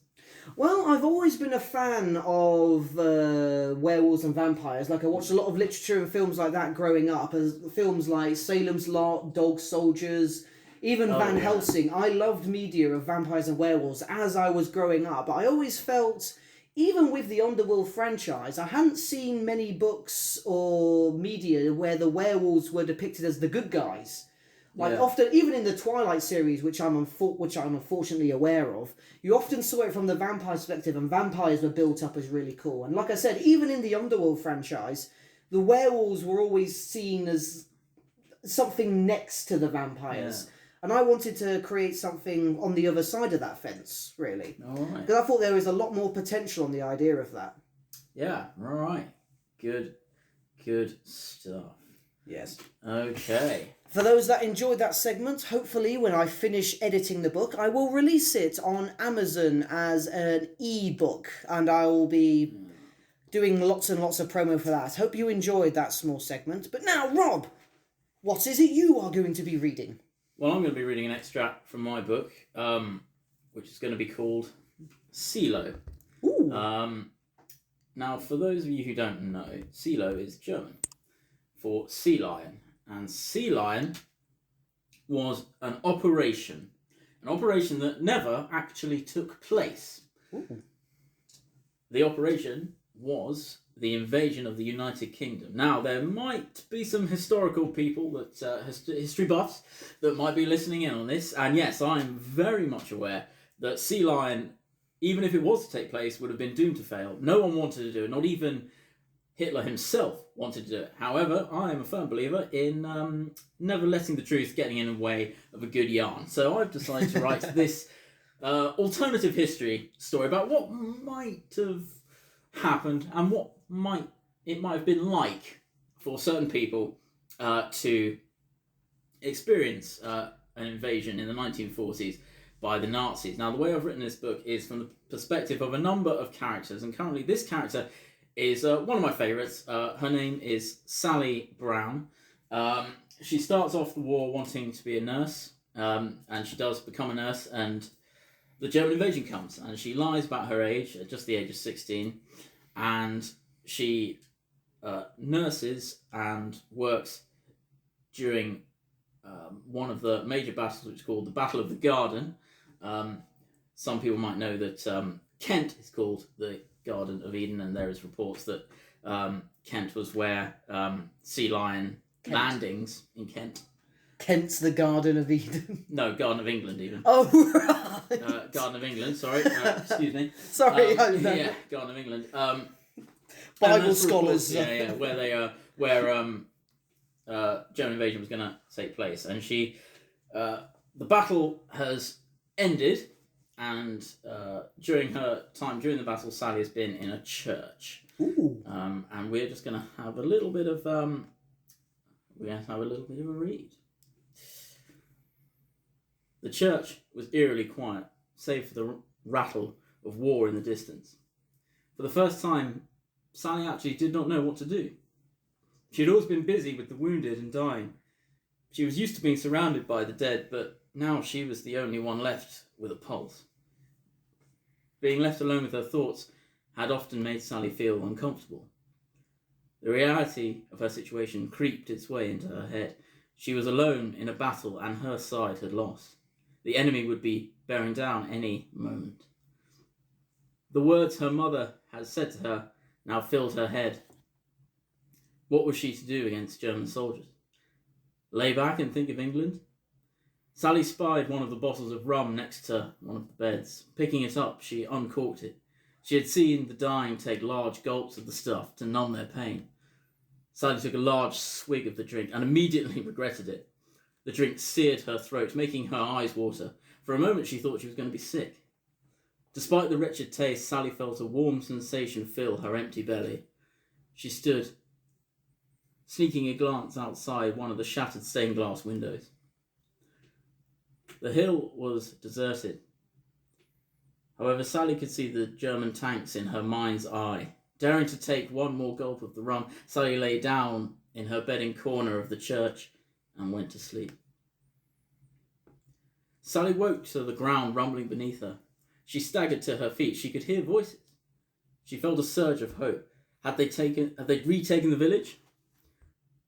Well, I've always been a fan of werewolves and vampires. Like, I watched a lot of literature and films like that growing up. As films like Salem's Lot, Dog Soldiers, even Van Helsing. I loved media of vampires and werewolves as I was growing up. But I always felt, even with the Underworld franchise, I hadn't seen many books or media where the werewolves were depicted as the good guys. Like, often, even in the Twilight series, which I'm unfortunately aware of, you often saw it from the vampire perspective, and vampires were built up as really cool. And like I said, even in the Underworld franchise, the werewolves were always seen as something next to the vampires. Yeah. And I wanted to create something on the other side of that fence, really. All right. Because I thought there was a lot more potential on the idea of that. Yeah, all right. Good stuff. Yes. Okay. For those that enjoyed that segment, hopefully when I finish editing the book, I will release it on Amazon as an e-book, and I will be doing lots and lots of promo for that. Hope you enjoyed that small segment. But now, Rob, what is it you are going to be reading? Well, I'm going to be reading an extract from my book, which is going to be called Silo. Ooh. Now, for those of you who don't know, Silo is German for sea lion. And sea lion was an operation that never actually took place. Ooh. The operation was the invasion of the United Kingdom. Now, there might be some historical people, that history buffs, that might be listening in on this. And yes, I'm very much aware that Sea Lion, even if it was to take place, would have been doomed to fail. No one wanted to do it, not even Hitler himself wanted to do it. However, I am a firm believer in never letting the truth getting in the way of a good yarn. So I've decided to write this alternative history story about what might have happened and what it might have been like for certain people to experience an invasion in the 1940s by the Nazis. Now, the way I've written this book is from the perspective of a number of characters, and currently this character is one of my favourites. Her name is Sally Brown. She starts off the war wanting to be a nurse, and she does become a nurse, and the German invasion comes, and she lies about her age, at just the age of 16, and she nurses and works during one of the major battles, which is called the Battle of the Garden. Some people might know that Kent is called the Garden of Eden, and there is reports that Kent was where Sea Lion landings in Kent. Kent's the Garden of Eden. No, Garden of England even. Oh, right. Garden of England, sorry. Excuse me. Sorry. Yeah, Garden of England. Bible scholars. Yeah, where they where German invasion was going to take place, and she, the battle has ended, and during her time during the battle, Sally has been in a church. Ooh. And we're just going to have a little bit of a read. The church was eerily quiet, save for the rattle of war in the distance. For the first time, Sally actually did not know what to do. She had always been busy with the wounded and dying. She was used to being surrounded by the dead, but now she was the only one left with a pulse. Being left alone with her thoughts had often made Sally feel uncomfortable. The reality of her situation creeped its way into her head. She was alone in a battle, and her side had lost. The enemy would be bearing down any moment. The words her mother had said to her now filled her head. What was she to do against German soldiers? Lay back and think of England? Sally spied one of the bottles of rum next to one of the beds. Picking it up, she uncorked it. She had seen the dying take large gulps of the stuff to numb their pain. Sally took a large swig of the drink and immediately regretted it. The drink seared her throat, making her eyes water. For a moment she thought she was going to be sick. Despite the wretched taste, Sally felt a warm sensation fill her empty belly. She stood, sneaking a glance outside one of the shattered stained glass windows. The hill was deserted. However, Sally could see the German tanks in her mind's eye. Daring to take one more gulp of the rum, Sally lay down in her bedding corner of the church and went to sleep. Sally woke to the ground rumbling beneath her. She staggered to her feet. She could hear voices. She felt a surge of hope. Had they retaken the village?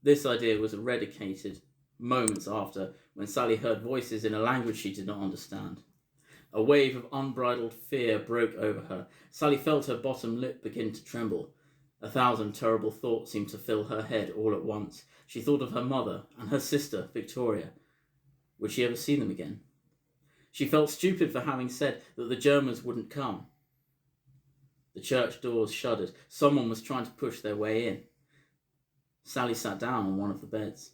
This idea was eradicated moments after, when Sally heard voices in a language she did not understand. A wave of unbridled fear broke over her. Sally felt her bottom lip begin to tremble. 1,000 terrible thoughts seemed to fill her head all at once. She thought of her mother and her sister, Victoria. Would she ever see them again? She felt stupid for having said that the Germans wouldn't come. The church doors shuddered. Someone was trying to push their way in. Sally sat down on one of the beds.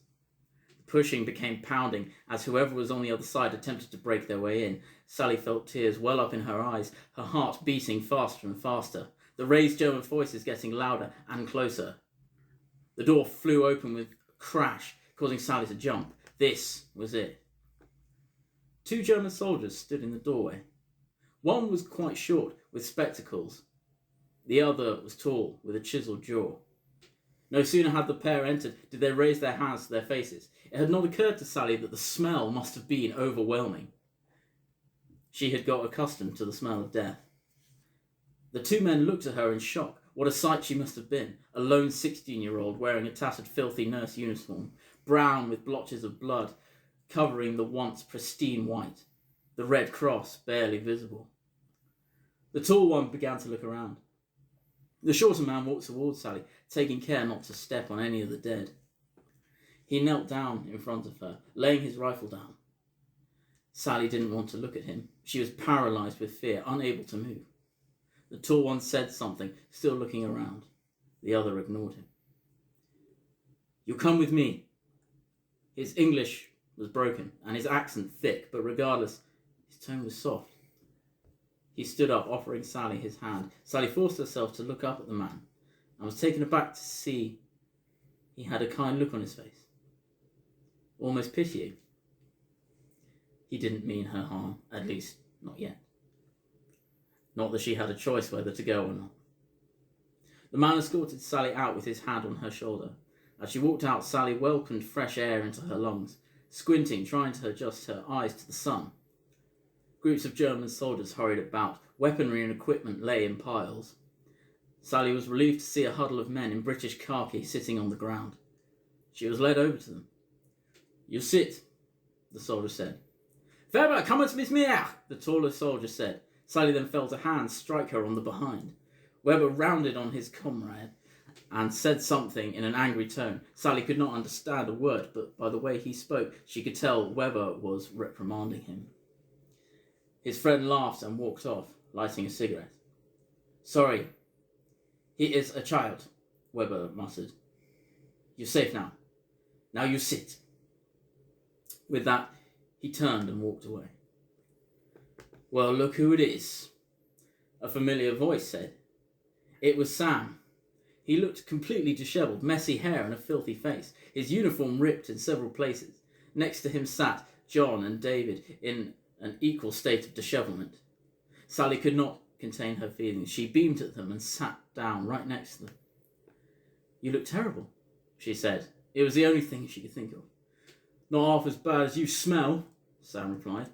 The pushing became pounding as whoever was on the other side attempted to break their way in. Sally felt tears well up in her eyes, her heart beating faster and faster, the raised German voices getting louder and closer. The door flew open with a crash, causing Sally to jump. This was it. 2 German soldiers stood in the doorway. One was quite short, with spectacles. The other was tall, with a chiselled jaw. No sooner had the pair entered did they raise their hands to their faces. It had not occurred to Sally that the smell must have been overwhelming. She had got accustomed to the smell of death. The 2 men looked at her in shock. What a sight she must have been. A lone 16-year-old wearing a tattered, filthy nurse uniform, brown with blotches of blood covering the once pristine white, the red cross barely visible. The tall one began to look around. The shorter man walked towards Sally, taking care not to step on any of the dead. He knelt down in front of her, laying his rifle down. Sally didn't want to look at him. She was paralysed with fear, unable to move. The tall one said something, still looking around. The other ignored him. "You'll come with me." His English was broken, and his accent thick, but regardless, his tone was soft. He stood up, offering Sally his hand. Sally forced herself to look up at the man, and was taken aback to see he had a kind look on his face. Almost pitying. He didn't mean her harm, at least, not yet. Not that she had a choice whether to go or not. The man escorted Sally out with his hand on her shoulder. As she walked out, Sally welcomed fresh air into her lungs, squinting, trying to adjust her eyes to the sun. Groups of German soldiers hurried about. Weaponry and equipment lay in piles. Sally was relieved to see a huddle of men in British khaki sitting on the ground. She was led over to them. "You sit," the soldier said. "Weber, komm mit mir," the taller soldier said. Sally then felt a hand strike her on the behind. Weber rounded on his comrade and said something in an angry tone. Sally could not understand a word, but by the way he spoke, she could tell Weber was reprimanding him. His friend laughed and walked off, lighting a cigarette. "Sorry, he is a child," Weber muttered. "You're safe now. Now you sit." With that, he turned and walked away. "Well, look who it is," a familiar voice said. It was Sam. He looked completely dishevelled, messy hair and a filthy face, his uniform ripped in several places. Next to him sat John and David in an equal state of dishevelment. Sally could not contain her feelings. She beamed at them and sat down right next to them. "You look terrible," she said. It was the only thing she could think of. "Not half as bad as you smell," Sam replied.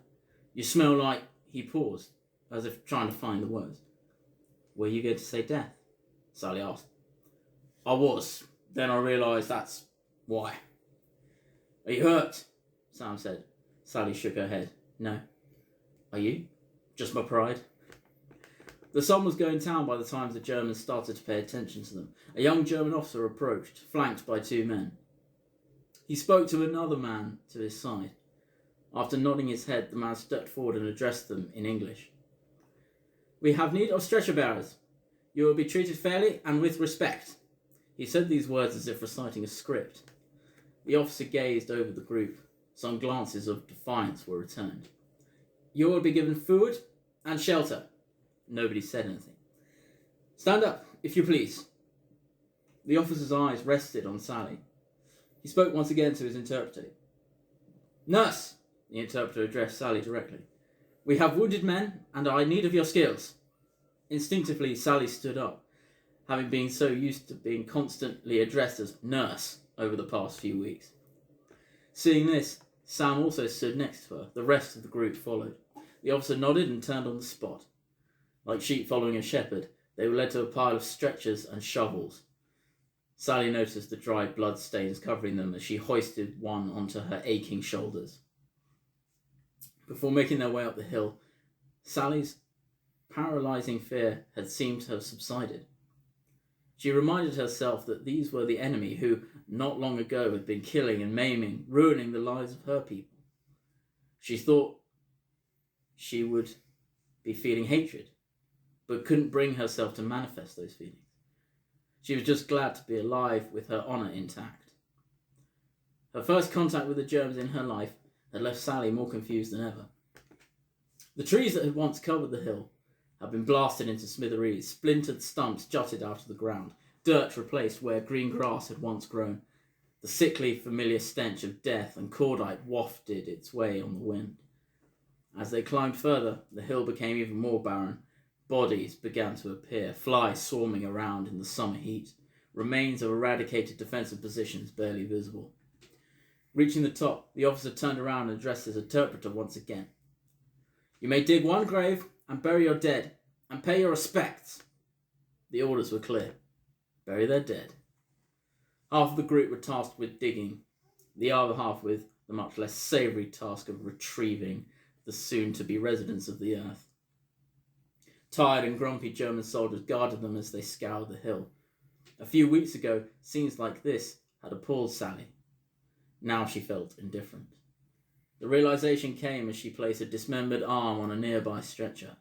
"You smell like..." He paused, as if trying to find the words. "Were you going to say death?" Sally asked. "I was. Then I realised that's why." "Are you hurt?" Sam said. Sally shook her head. "No." "Are you?" "Just my pride." The sun was going down by the time the Germans started to pay attention to them. A young German officer approached, flanked by 2 men. He spoke to another man to his side. After nodding his head, the man stepped forward and addressed them in English. "We have need of stretcher bearers. You will be treated fairly and with respect." He said these words as if reciting a script. The officer gazed over the group. Some glances of defiance were returned. "You will be given food and shelter." Nobody said anything. "Stand up, if you please." The officer's eyes rested on Sally. He spoke once again to his interpreter. "Nurse," the interpreter addressed Sally directly. "We have wounded men, and are in need of your skills." Instinctively, Sally stood up, having been so used to being constantly addressed as nurse over the past few weeks. Seeing this, Sam also stood next to her. The rest of the group followed. The officer nodded and turned on the spot. Like sheep following a shepherd, they were led to a pile of stretchers and shovels. Sally noticed the dry blood stains covering them as she hoisted one onto her aching shoulders. Before making their way up the hill, Sally's paralysing fear had seemed to have subsided. She reminded herself that these were the enemy who, not long ago, had been killing and maiming, ruining the lives of her people. She thought she would be feeling hatred, but couldn't bring herself to manifest those feelings. She was just glad to be alive with her honour intact. Her first contact with the Germans in her life had left Sally more confused than ever. The trees that had once covered the hill had been blasted into smithereens, splintered stumps jutted out of the ground, dirt replaced where green grass had once grown. The sickly, familiar stench of death and cordite wafted its way on the wind. As they climbed further, the hill became even more barren. Bodies began to appear, flies swarming around in the summer heat, remains of eradicated defensive positions barely visible. Reaching the top, the officer turned around and addressed his interpreter once again. "You may dig one grave and bury your dead, and pay your respects." The orders were clear. Bury their dead. Half of the group were tasked with digging, the other half with the much less savoury task of retrieving the soon-to-be residents of the earth. Tired and grumpy German soldiers guarded them as they scoured the hill. A few weeks ago, scenes like this had appalled Sally. Now she felt indifferent. The realization came as she placed a dismembered arm on a nearby stretcher.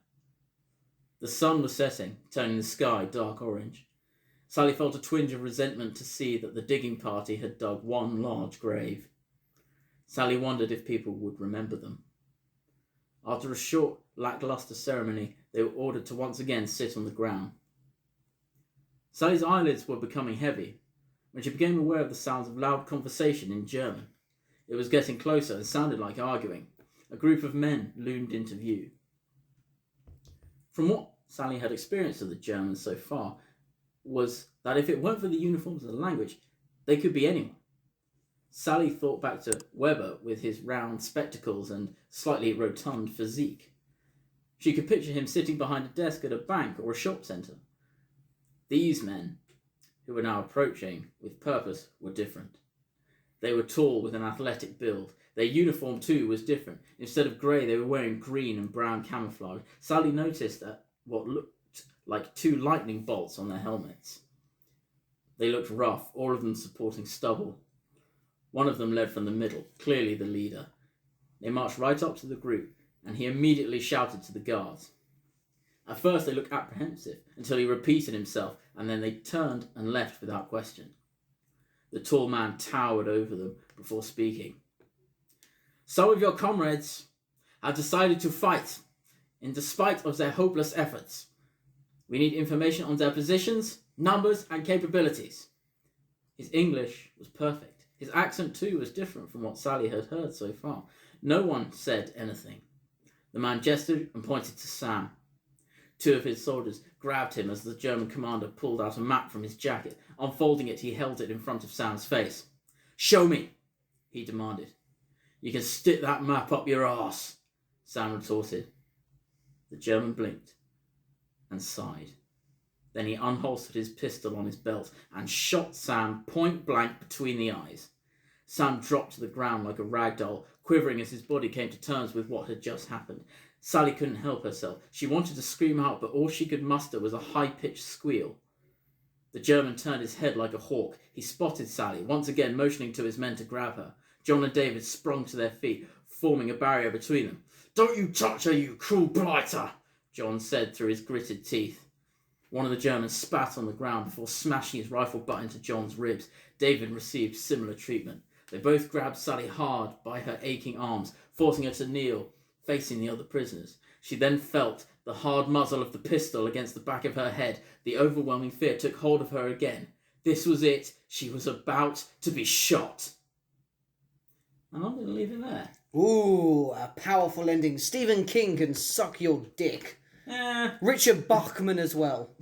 The sun was setting, turning the sky dark orange. Sally felt a twinge of resentment to see that the digging party had dug one large grave. Sally wondered if people would remember them. After a short, lackluster ceremony, they were ordered to once again sit on the ground. Sally's eyelids were becoming heavy when she became aware of the sounds of loud conversation in German. It was getting closer and sounded like arguing. A group of men loomed into view. From what Sally had experienced of the Germans so far, was that if it weren't for the uniforms and the language, they could be anyone. Sally thought back to Weber with his round spectacles and slightly rotund physique. She could picture him sitting behind a desk at a bank or a shop centre. These men, who were now approaching with purpose, were different. They were tall with an athletic build. Their uniform too was different. Instead of grey, they were wearing green and brown camouflage. Sally noticed that what looked like two lightning bolts on their helmets. They looked rough, all of them supporting stubble. One of them led from the middle, clearly the leader. They marched right up to the group, and he immediately shouted to the guards. At first they looked apprehensive, until he repeated himself, and then they turned and left without question. The tall man towered over them before speaking. "Some of your comrades have decided to fight, in despite of their hopeless efforts. We need information on their positions, numbers, and capabilities." His English was perfect. His accent too was different from what Sally had heard so far. No one said anything. The man gestured and pointed to Sam. Two of his soldiers grabbed him as the German commander pulled out a map from his jacket. Unfolding it, he held it in front of Sam's face. "Show me," he demanded. "You can stick that map up your arse," Sam retorted. The German blinked and sighed. Then he unholstered his pistol on his belt and shot Sam point blank between the eyes. Sam dropped to the ground like a rag doll, quivering as his body came to terms with what had just happened. Sally couldn't help herself. She wanted to scream out, but all she could muster was a high-pitched squeal. The German turned his head like a hawk. He spotted Sally, once again motioning to his men to grab her. John and David sprung to their feet, forming a barrier between them. "Don't you touch her, you cruel blighter," John said through his gritted teeth. One of the Germans spat on the ground before smashing his rifle butt into John's ribs. David received similar treatment. They both grabbed Sally hard by her aching arms, forcing her to kneel, facing the other prisoners. She then felt the hard muzzle of the pistol against the back of her head. The overwhelming fear took hold of her again. This was it. She was about to be shot. And I'm going to leave it there. Ooh, a powerful ending. Stephen King can suck your dick. Richard Bachman as well.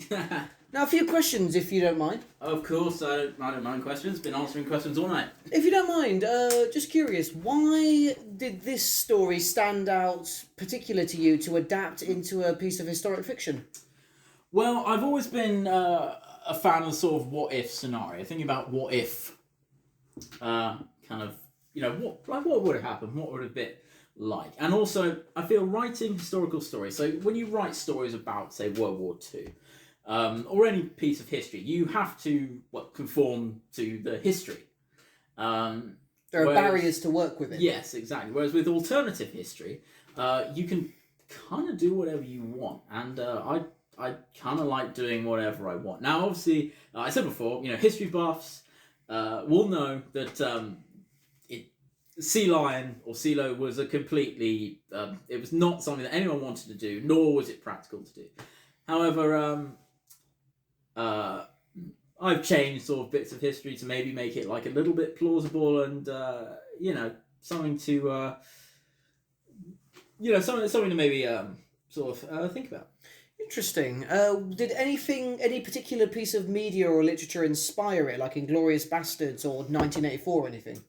Now, a few questions, if you don't mind. Of course, I don't mind questions. Been answering questions all night. If you don't mind, just curious, why did this story stand out particular to you to adapt into a piece of historic fiction? Well, I've always been a fan of the sort of what-if scenario. Thinking about what if, kind of, what would have happened? What would it have been like? And also, I feel writing historical stories. So when you write stories about, say, World War II, or any piece of history, you have to conform to the history. There are barriers to work with it. Yes, exactly. Whereas with alternative history, you can kind of do whatever you want, and I kind of like doing whatever I want. Now, obviously, I said before, history buffs will know that Sea Lion or CeeLo was a completely... it was not something that anyone wanted to do, nor was it practical to do. However, I've changed sort of bits of history to maybe make it like a little bit plausible and, something to... something to maybe sort of think about. Interesting. Did any particular piece of media or literature inspire it, like Inglourious Bastards or 1984 or anything?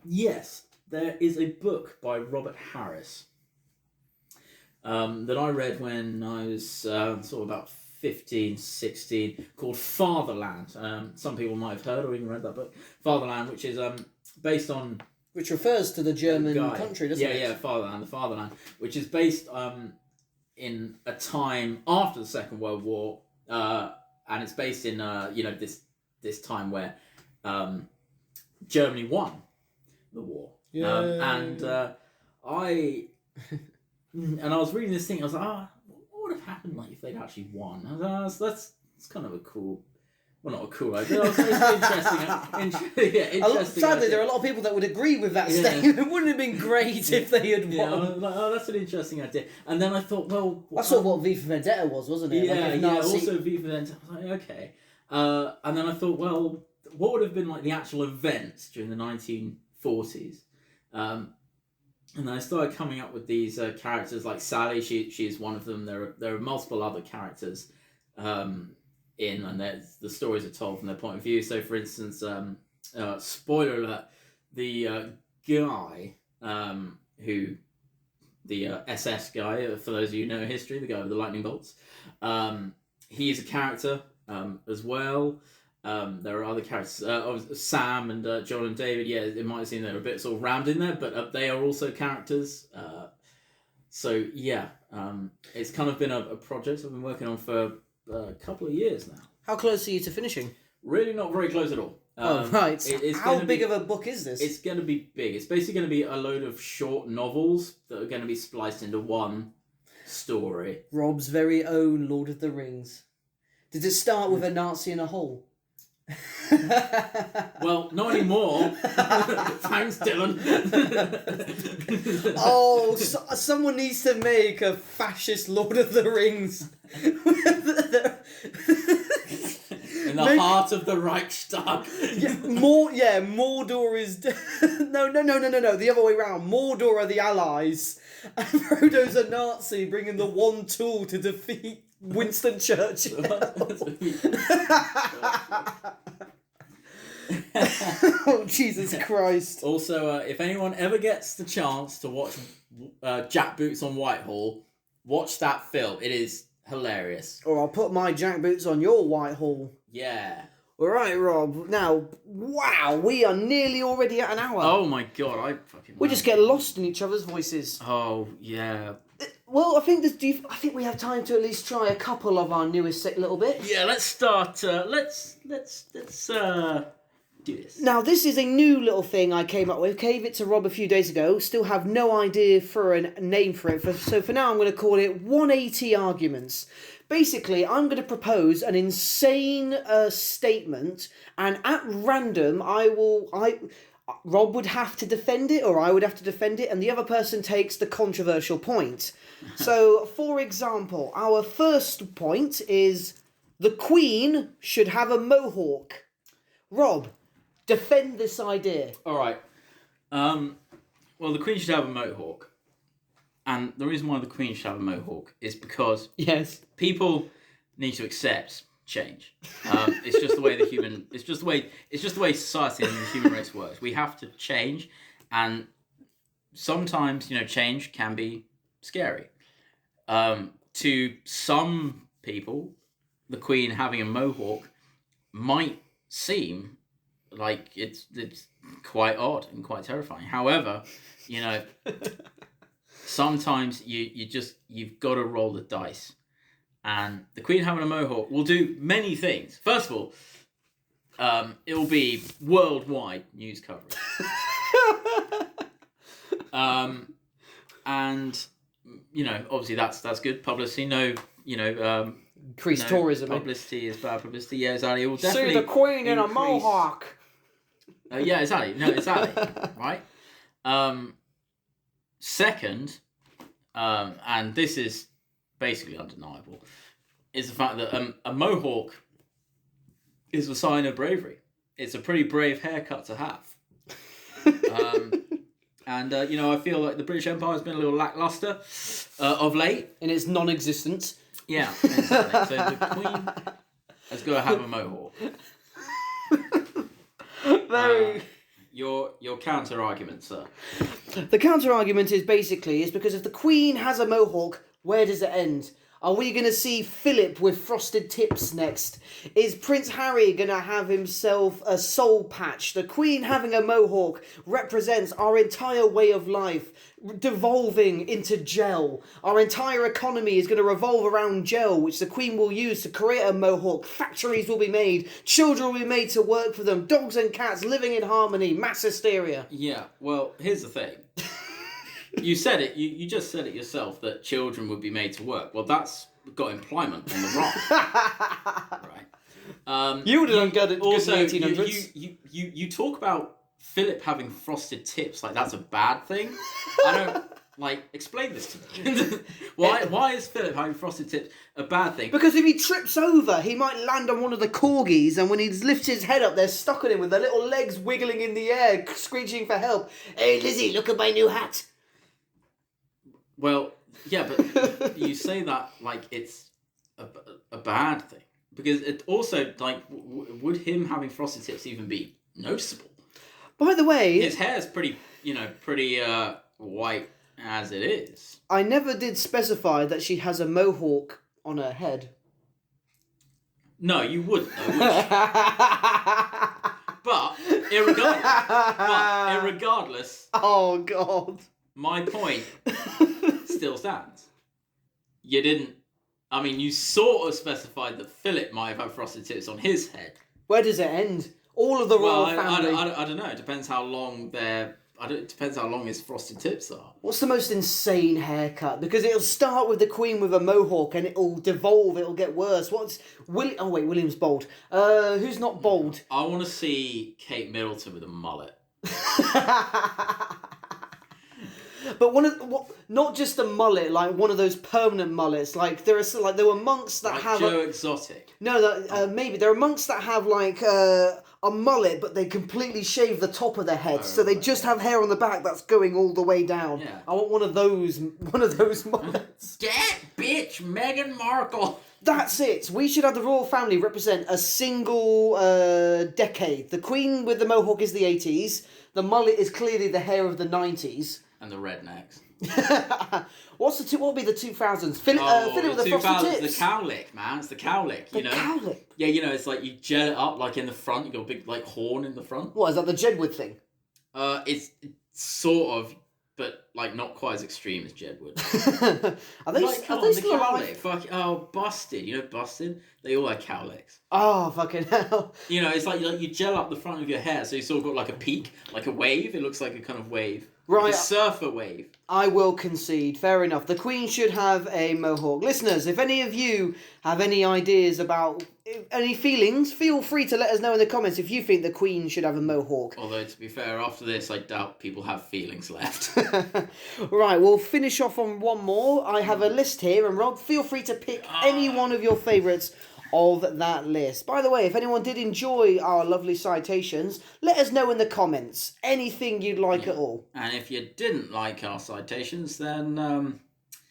Yes. There is a book by Robert Harris that I read when I was sort of about 15, 16, called Fatherland. Some people might have heard or even read that book. Fatherland, which is based on... Which refers to the German country, doesn't it? Yeah, Fatherland, the Fatherland, which is based... in a time after the Second World War, and it's based in this time where Germany won the war. And I was reading this thing. I was like, what would have happened if they'd actually won? I was like, that's kind of a cool. Well, not a cool idea. It's interesting. Sadly, there are a lot of people that would agree with that statement. It wouldn't have been great if they had won. Yeah, I was like, that's an interesting idea. And then I thought, well... That's sort of what V for Vendetta was, wasn't it? Also V for Vendetta. I was like, okay. And then I thought, well, what would have been like the actual events during the 1940s? And then I started coming up with these characters like Sally. She's one of them. There are multiple other characters and the stories are told from their point of view. So, for instance, spoiler alert, the guy who, the SS guy, for those of you who know history, the guy with the lightning bolts, he's a character as well. There are other characters, Sam and John and David. Yeah, it might seem they're a bit sort of rammed in there, but they are also characters. So, yeah, it's kind of been a project I've been working on for a couple of years now. How close are you to finishing? Really not very close at all. Right. How big of a book is this? It's going to be big. It's basically going to be a load of short novels that are going to be spliced into one story. Rob's very own Lord of the Rings. Did it start with a Nazi in a hole? Well, not anymore. Thanks, Dylan. Someone needs to make a fascist Lord of the Rings. In the heart of the Reichstag. Mordor is... No, the other way around. Mordor are the Allies, and Frodo's a Nazi, bringing the one tool to defeat Winston Churchill. Oh, Jesus Christ. Also, if anyone ever gets the chance to watch Jack Boots on Whitehall, watch that film. It is hilarious. Or I'll put my Jack Boots on your Whitehall. Yeah. All right, Rob. Now, wow, we are nearly already at an hour. Oh my God, we just get lost in each other's voices. Oh yeah. Well, I think we have time to at least try a couple of our newest little bits. Yeah, let's start. Let's do this. Now, this is a new little thing I came up with. Gave it to Rob a few days ago. Still have no idea for a name for it. So for now, I'm going to call it 180 Arguments. Basically, I'm going to propose an insane statement, and at random, Rob would have to defend it, or I would have to defend it, and the other person takes the controversial point. So, for example, our first point is the Queen should have a mohawk. Rob, defend this idea. All right. Well, the Queen should have a mohawk. And the reason why the Queen should have a mohawk is because yes, people need to accept change. It's just the way it's just the way society and the human race works. We have to change, and sometimes change can be scary. To some people, the Queen having a mohawk might seem like it's quite odd and quite terrifying. However, sometimes you've got to roll the dice. And the Queen having a mohawk will do many things. First of all, it will be worldwide news coverage. And obviously that's good publicity. Increased tourism. Publicity is bad publicity. Yeah, exactly. It will definitely see the Queen in a mohawk. Yeah, exactly. No, exactly. Right. Second, and this is basically undeniable, is the fact that a mohawk is a sign of bravery. It's a pretty brave haircut to have. And I feel like the British Empire has been a little lackluster of late. In its non-existence. Yeah, exactly. So the Queen has got to have a mohawk. Your counter argument, sir. The counter argument is basically because if the Queen has a mohawk, where does it end? Are we going to see Philip with frosted tips next? Is Prince Harry going to have himself a soul patch? The Queen having a mohawk represents our entire way of life devolving into gel. Our entire economy is going to revolve around gel, which the Queen will use to create a mohawk. Factories will be made. Children will be made to work for them. Dogs and cats living in harmony. Mass hysteria. Yeah, well, here's the thing. You said it. You just said it yourself that children would be made to work. Well, that's got employment on the wrong, right? You would have done good in the also, 1800s. You talk about Philip having frosted tips like that's a bad thing. I don't explain this to me. Why is Philip having frosted tips a bad thing? Because if he trips over, he might land on one of the corgis, and when he lifts his head up, they're stuck on him with their little legs wiggling in the air, screeching for help. Hey, Lizzie, look at my new hat. Well, yeah, but you say that like it's a bad thing. Because it also, would him having frosted tips even be noticeable? By the way... His hair's pretty white as it is. I never did specify that she has a mohawk on her head. No, you wouldn't, though, would you? But, irregardless... Oh, God. My point still stands. You didn't... I mean, you sort of specified that Philip might have had frosted tips on his head. Where does it end? All of the royal family... I don't know. It depends how long it depends how long his frosted tips are. What's the most insane haircut? Because it'll start with the Queen with a mohawk and it'll devolve, it'll get worse. William's bald. Who's not bald? I want to see Kate Middleton with a mullet. But not just a mullet, like one of those permanent mullets. There were monks that have Joe Exotic. No, maybe there are monks that have a mullet, but they completely shave the top of their head, so they just have hair on the back that's going all the way down. Yeah. I want one of those mullets. Get bitch, Meghan Markle. That's it. We should have the royal family represent a single decade. The Queen with the mohawk is the 80s. The mullet is clearly the hair of the 90s. And the rednecks. What would be the 2000s? Philip with the frosted tips. The cowlick, man. It's the cowlick, The cowlick? Yeah, it's like you gel it up in the front. You got a big horn in the front. What, is that the Jedward thing? It's sort of, but not quite as extreme as Jedward. Are they still alive? Busted. Busted? They all had cowlicks. Oh, fucking hell. It's like you gel up the front of your hair, so you sort of got a peak, like a wave. It looks like a kind of wave. Right. Like a surfer wave. I will concede. Fair enough. The Queen should have a mohawk. Listeners, if any of you have any ideas about any feelings, feel free to let us know in the comments if you think the Queen should have a mohawk. Although, to be fair, after this, I doubt people have feelings left. Right, we'll finish off on one more. I have a list here, and Rob, feel free to pick any one of your favourites of that list. By the way, if anyone did enjoy our lovely citations, let us know in the comments. Anything you'd like at all. And if you didn't like our citations, then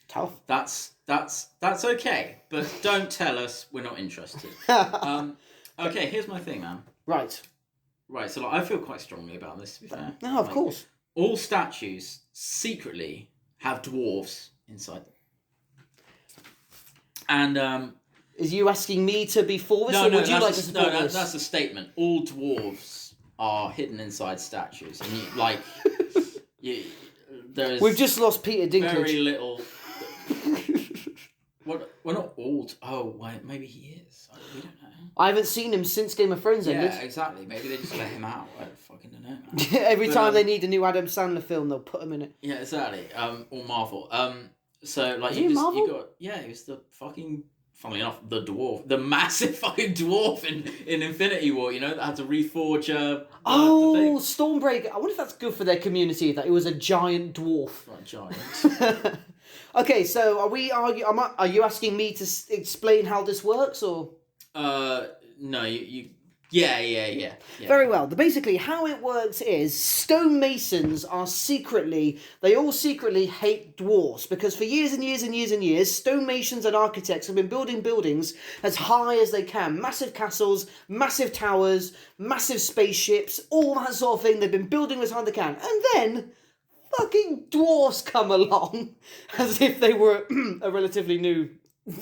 tough. That's That's okay, but don't tell us we're not interested. Okay, here's my thing, man. Right. So like, I feel quite strongly about this, to be fair. No, of course. All statues secretly have dwarves inside them. And is you asking me to be for this, or would you like to support this? That's a statement. All dwarves are hidden inside statues, and there's We've just lost Peter Dinklage. very little. We're not all. Oh, wait, maybe he is. We don't know. I haven't seen him since Game of Thrones ended. Yeah, exactly. Maybe they just let him out. I don't fucking know. Every time they need a new Adam Sandler film, they'll put him in it. Yeah, exactly. Or Marvel. So like he Marvel? he was the fucking. Funnily enough, the dwarf, the massive fucking dwarf in Infinity War, that had to reforge the thing. Stormbreaker. I wonder if that's good for their community, that it was a giant dwarf. Not giant. Okay, so are you asking me to explain how this works, or? No, you. Yeah. Very well. Basically, how it works is stonemasons they all secretly hate dwarfs, because for years and years and years and years, stonemasons and architects have been building buildings as high as they can. Massive castles, massive towers, massive spaceships, all that sort of thing. They've been building as high as they can. And then fucking dwarfs come along, as if they were a relatively new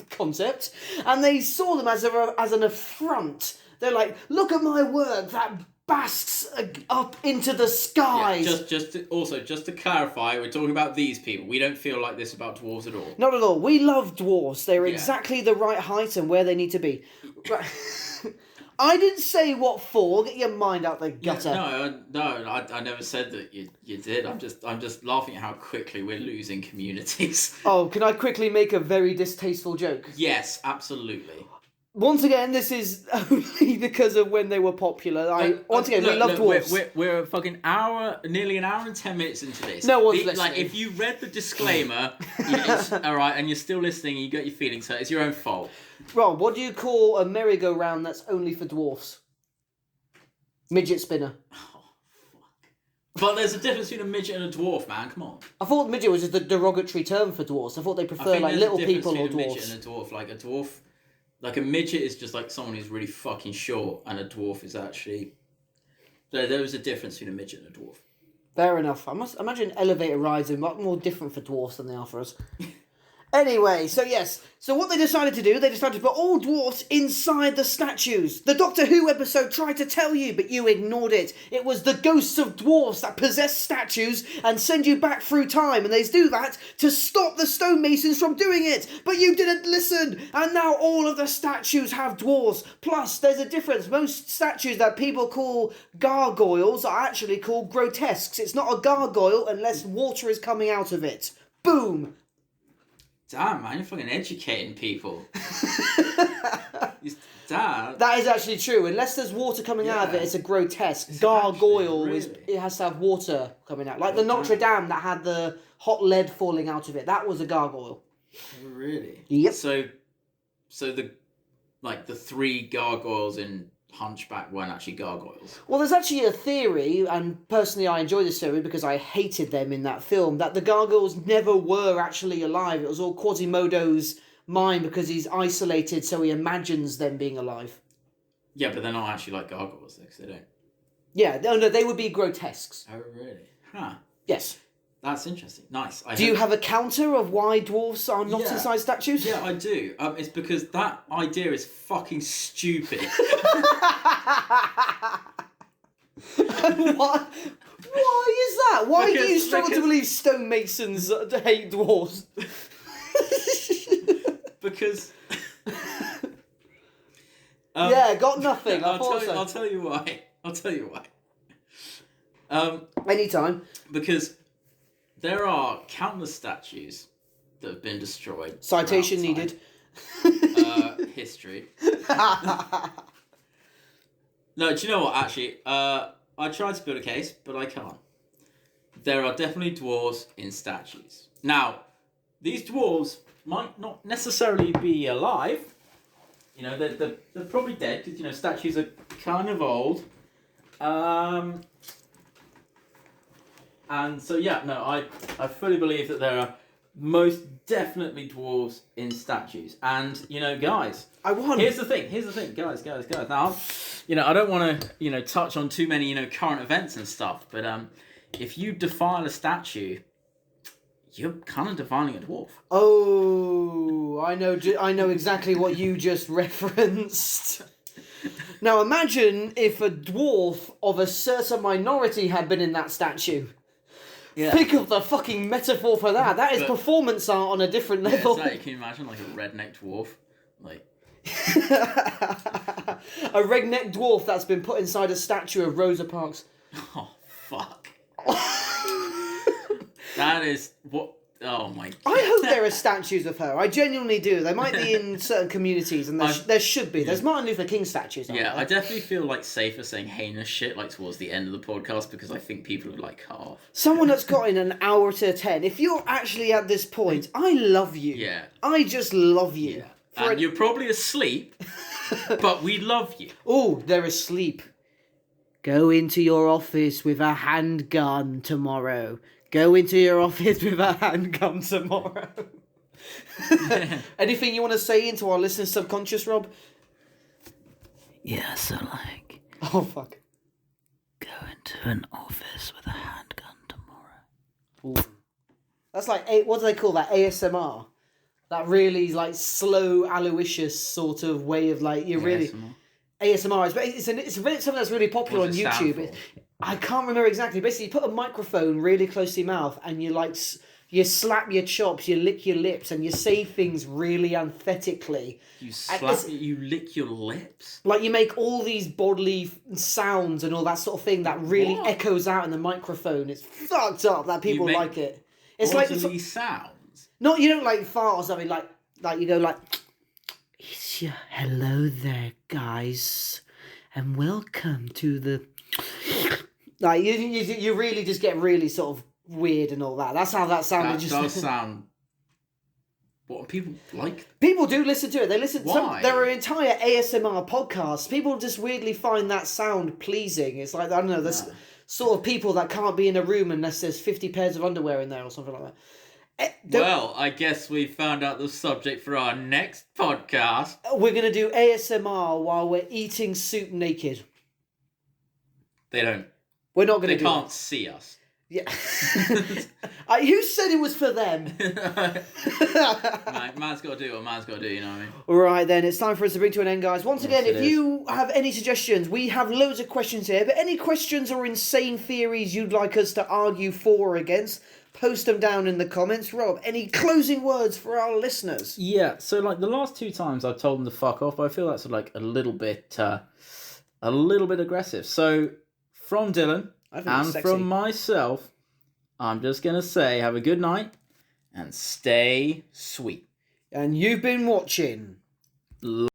concept, and they saw them as an affront. They're like, look at my work that basks up into the skies. Yeah, just to clarify, we're talking about these people. We don't feel like this about dwarves at all. Not at all. We love dwarves. They're exactly the right height and where they need to be. Right. I didn't say what for. Get your mind out the gutter. I never said that you did. I'm just laughing at how quickly we're losing communities. Oh, can I quickly make a very distasteful joke? Yes, absolutely. Once again, this is only because of when they were popular. We love dwarves. We're a fucking nearly an hour and 10 minutes into this. No one's listening. Like, if you read the disclaimer, all right, and you're still listening, and you got your feelings hurt, it's your own fault. Rob, what do you call a merry-go-round that's only for dwarfs? Midget spinner. Oh, fuck. But there's a difference between a midget and a dwarf, man. Come on. I thought midget was just the derogatory term for dwarfs. I thought they prefer like little people or dwarfs. A midget and a dwarf. Like a dwarf. Like a midget is just like someone who's really fucking short, and a dwarf is actually... There was a difference between a midget and a dwarf. Fair enough. I must imagine elevator rides are much more different for dwarfs than they are for us. Anyway, so what they decided to do, they decided to put all dwarfs inside the statues. The Doctor Who episode tried to tell you, but you ignored it. It was the ghosts of dwarfs that possess statues and send you back through time, and they do that to stop the stonemasons from doing it. But you didn't listen, and now all of the statues have dwarfs. Plus, there's a difference. Most statues that people call gargoyles are actually called grotesques. It's not a gargoyle unless water is coming out of it. Boom! Damn, man, you're fucking educating people. Damn. That is actually true. Unless there's water coming out of it, it's a grotesque. Gargoyle, it has to have water coming out. Like the Notre Dame that had the hot lead falling out of it. That was a gargoyle. Really? Yep. So the three gargoyles in Hunchback weren't actually gargoyles. Well, there's actually a theory, and personally I enjoy this theory because I hated them in that film, that the gargoyles never were actually alive. It was all Quasimodo's mind because he's isolated, so he imagines them being alive. Yeah, but they're not actually like gargoyles, because they don't. Yeah, no, they would be grotesques. Oh, really? Huh. Yes. That's interesting. Nice. Do you have a counter of why dwarfs are not inside statues? Yeah, I do. It's because that idea is fucking stupid. Why is that? Why do you struggle to believe stonemasons hate dwarfs? Because... got nothing. I'll tell you why. Anytime. Because there are countless statues that have been destroyed. Citation needed. History. No, do you know what, actually? I tried to build a case, but I can't. There are definitely dwarves in statues. Now, these dwarves might not necessarily be alive. You know, they're probably dead, because, statues are kind of old. And so, I fully believe that there are most definitely dwarves in statues. And, you know, guys, I won. Here's the thing, guys. Now, you know, I don't want to, you know, touch on too many, you know, current events and stuff, but if you defile a statue, you're kind of defiling a dwarf. Oh, I know exactly what you just referenced. Now imagine if a dwarf of a certain minority had been in that statue. Yeah. Think of the fucking metaphor for that. That is performance art on a different level. Yeah, can you imagine like a redneck dwarf? Like a redneck dwarf that's been put inside a statue of Rosa Parks. Oh, fuck. That is what... Oh, my God. I hope there are statues of her. I genuinely do. There might be in certain communities, and there should be. There's Martin Luther King statues, aren't there? I definitely feel like safer saying heinous shit like towards the end of the podcast because I think people would like cut off. Someone that's gotten an hour to 10, if you're actually at this point, I love you. Yeah. I just love you. Yeah. And you're probably asleep, but we love you. Oh, they're asleep. Go into your office with a handgun tomorrow. Go into your office with a handgun tomorrow. Anything you want to say into our listeners' subconscious, Rob? Yeah, so like... Oh, fuck. Go into an office with a handgun tomorrow. Ooh. That's like, what do they call that? ASMR? That really, like, slow, Aloysius sort of way of, like, you're really... ASMR. It's something that's really popular on YouTube. I can't remember exactly. Basically, you put a microphone really close to your mouth and you like you slap your chops, you lick your lips, and you say things really emphatically. You lick your lips? Like you make all these bodily sounds and all that sort of thing that really echoes out in the microphone. It's fucked up that people like it. It's like these sounds. No, you don't like fart or something like you go like. Hello there, guys, and welcome to the... Like, you really just get really sort of weird and all that. That's how that sounded. That does sound... What, people like... People do listen to it. They listen... Why? There are entire ASMR podcasts. People just weirdly find that sound pleasing. It's like, I don't know, there's sort of people that can't be in a room unless there's 50 pairs of underwear in there or something like that. Well, I guess we found out the subject for our next podcast. We're going to do ASMR while we're eating soup naked. They don't. We're not going to do They can't that. see us. Yeah. Who said it was for them? Man's got to do what man's got to do, you know what I mean? Right then, it's time for us to bring to an end, guys. Once again, if you have any suggestions, we have loads of questions here, but any questions or insane theories you'd like us to argue for or against, post them down in the comments. Rob, any closing words for our listeners? Yeah, so like the last 2 times I've told them to fuck off, I feel that's like a little bit aggressive. So from Dylan and from myself, I'm just going to say have a good night and stay sweet. And you've been watching Laughing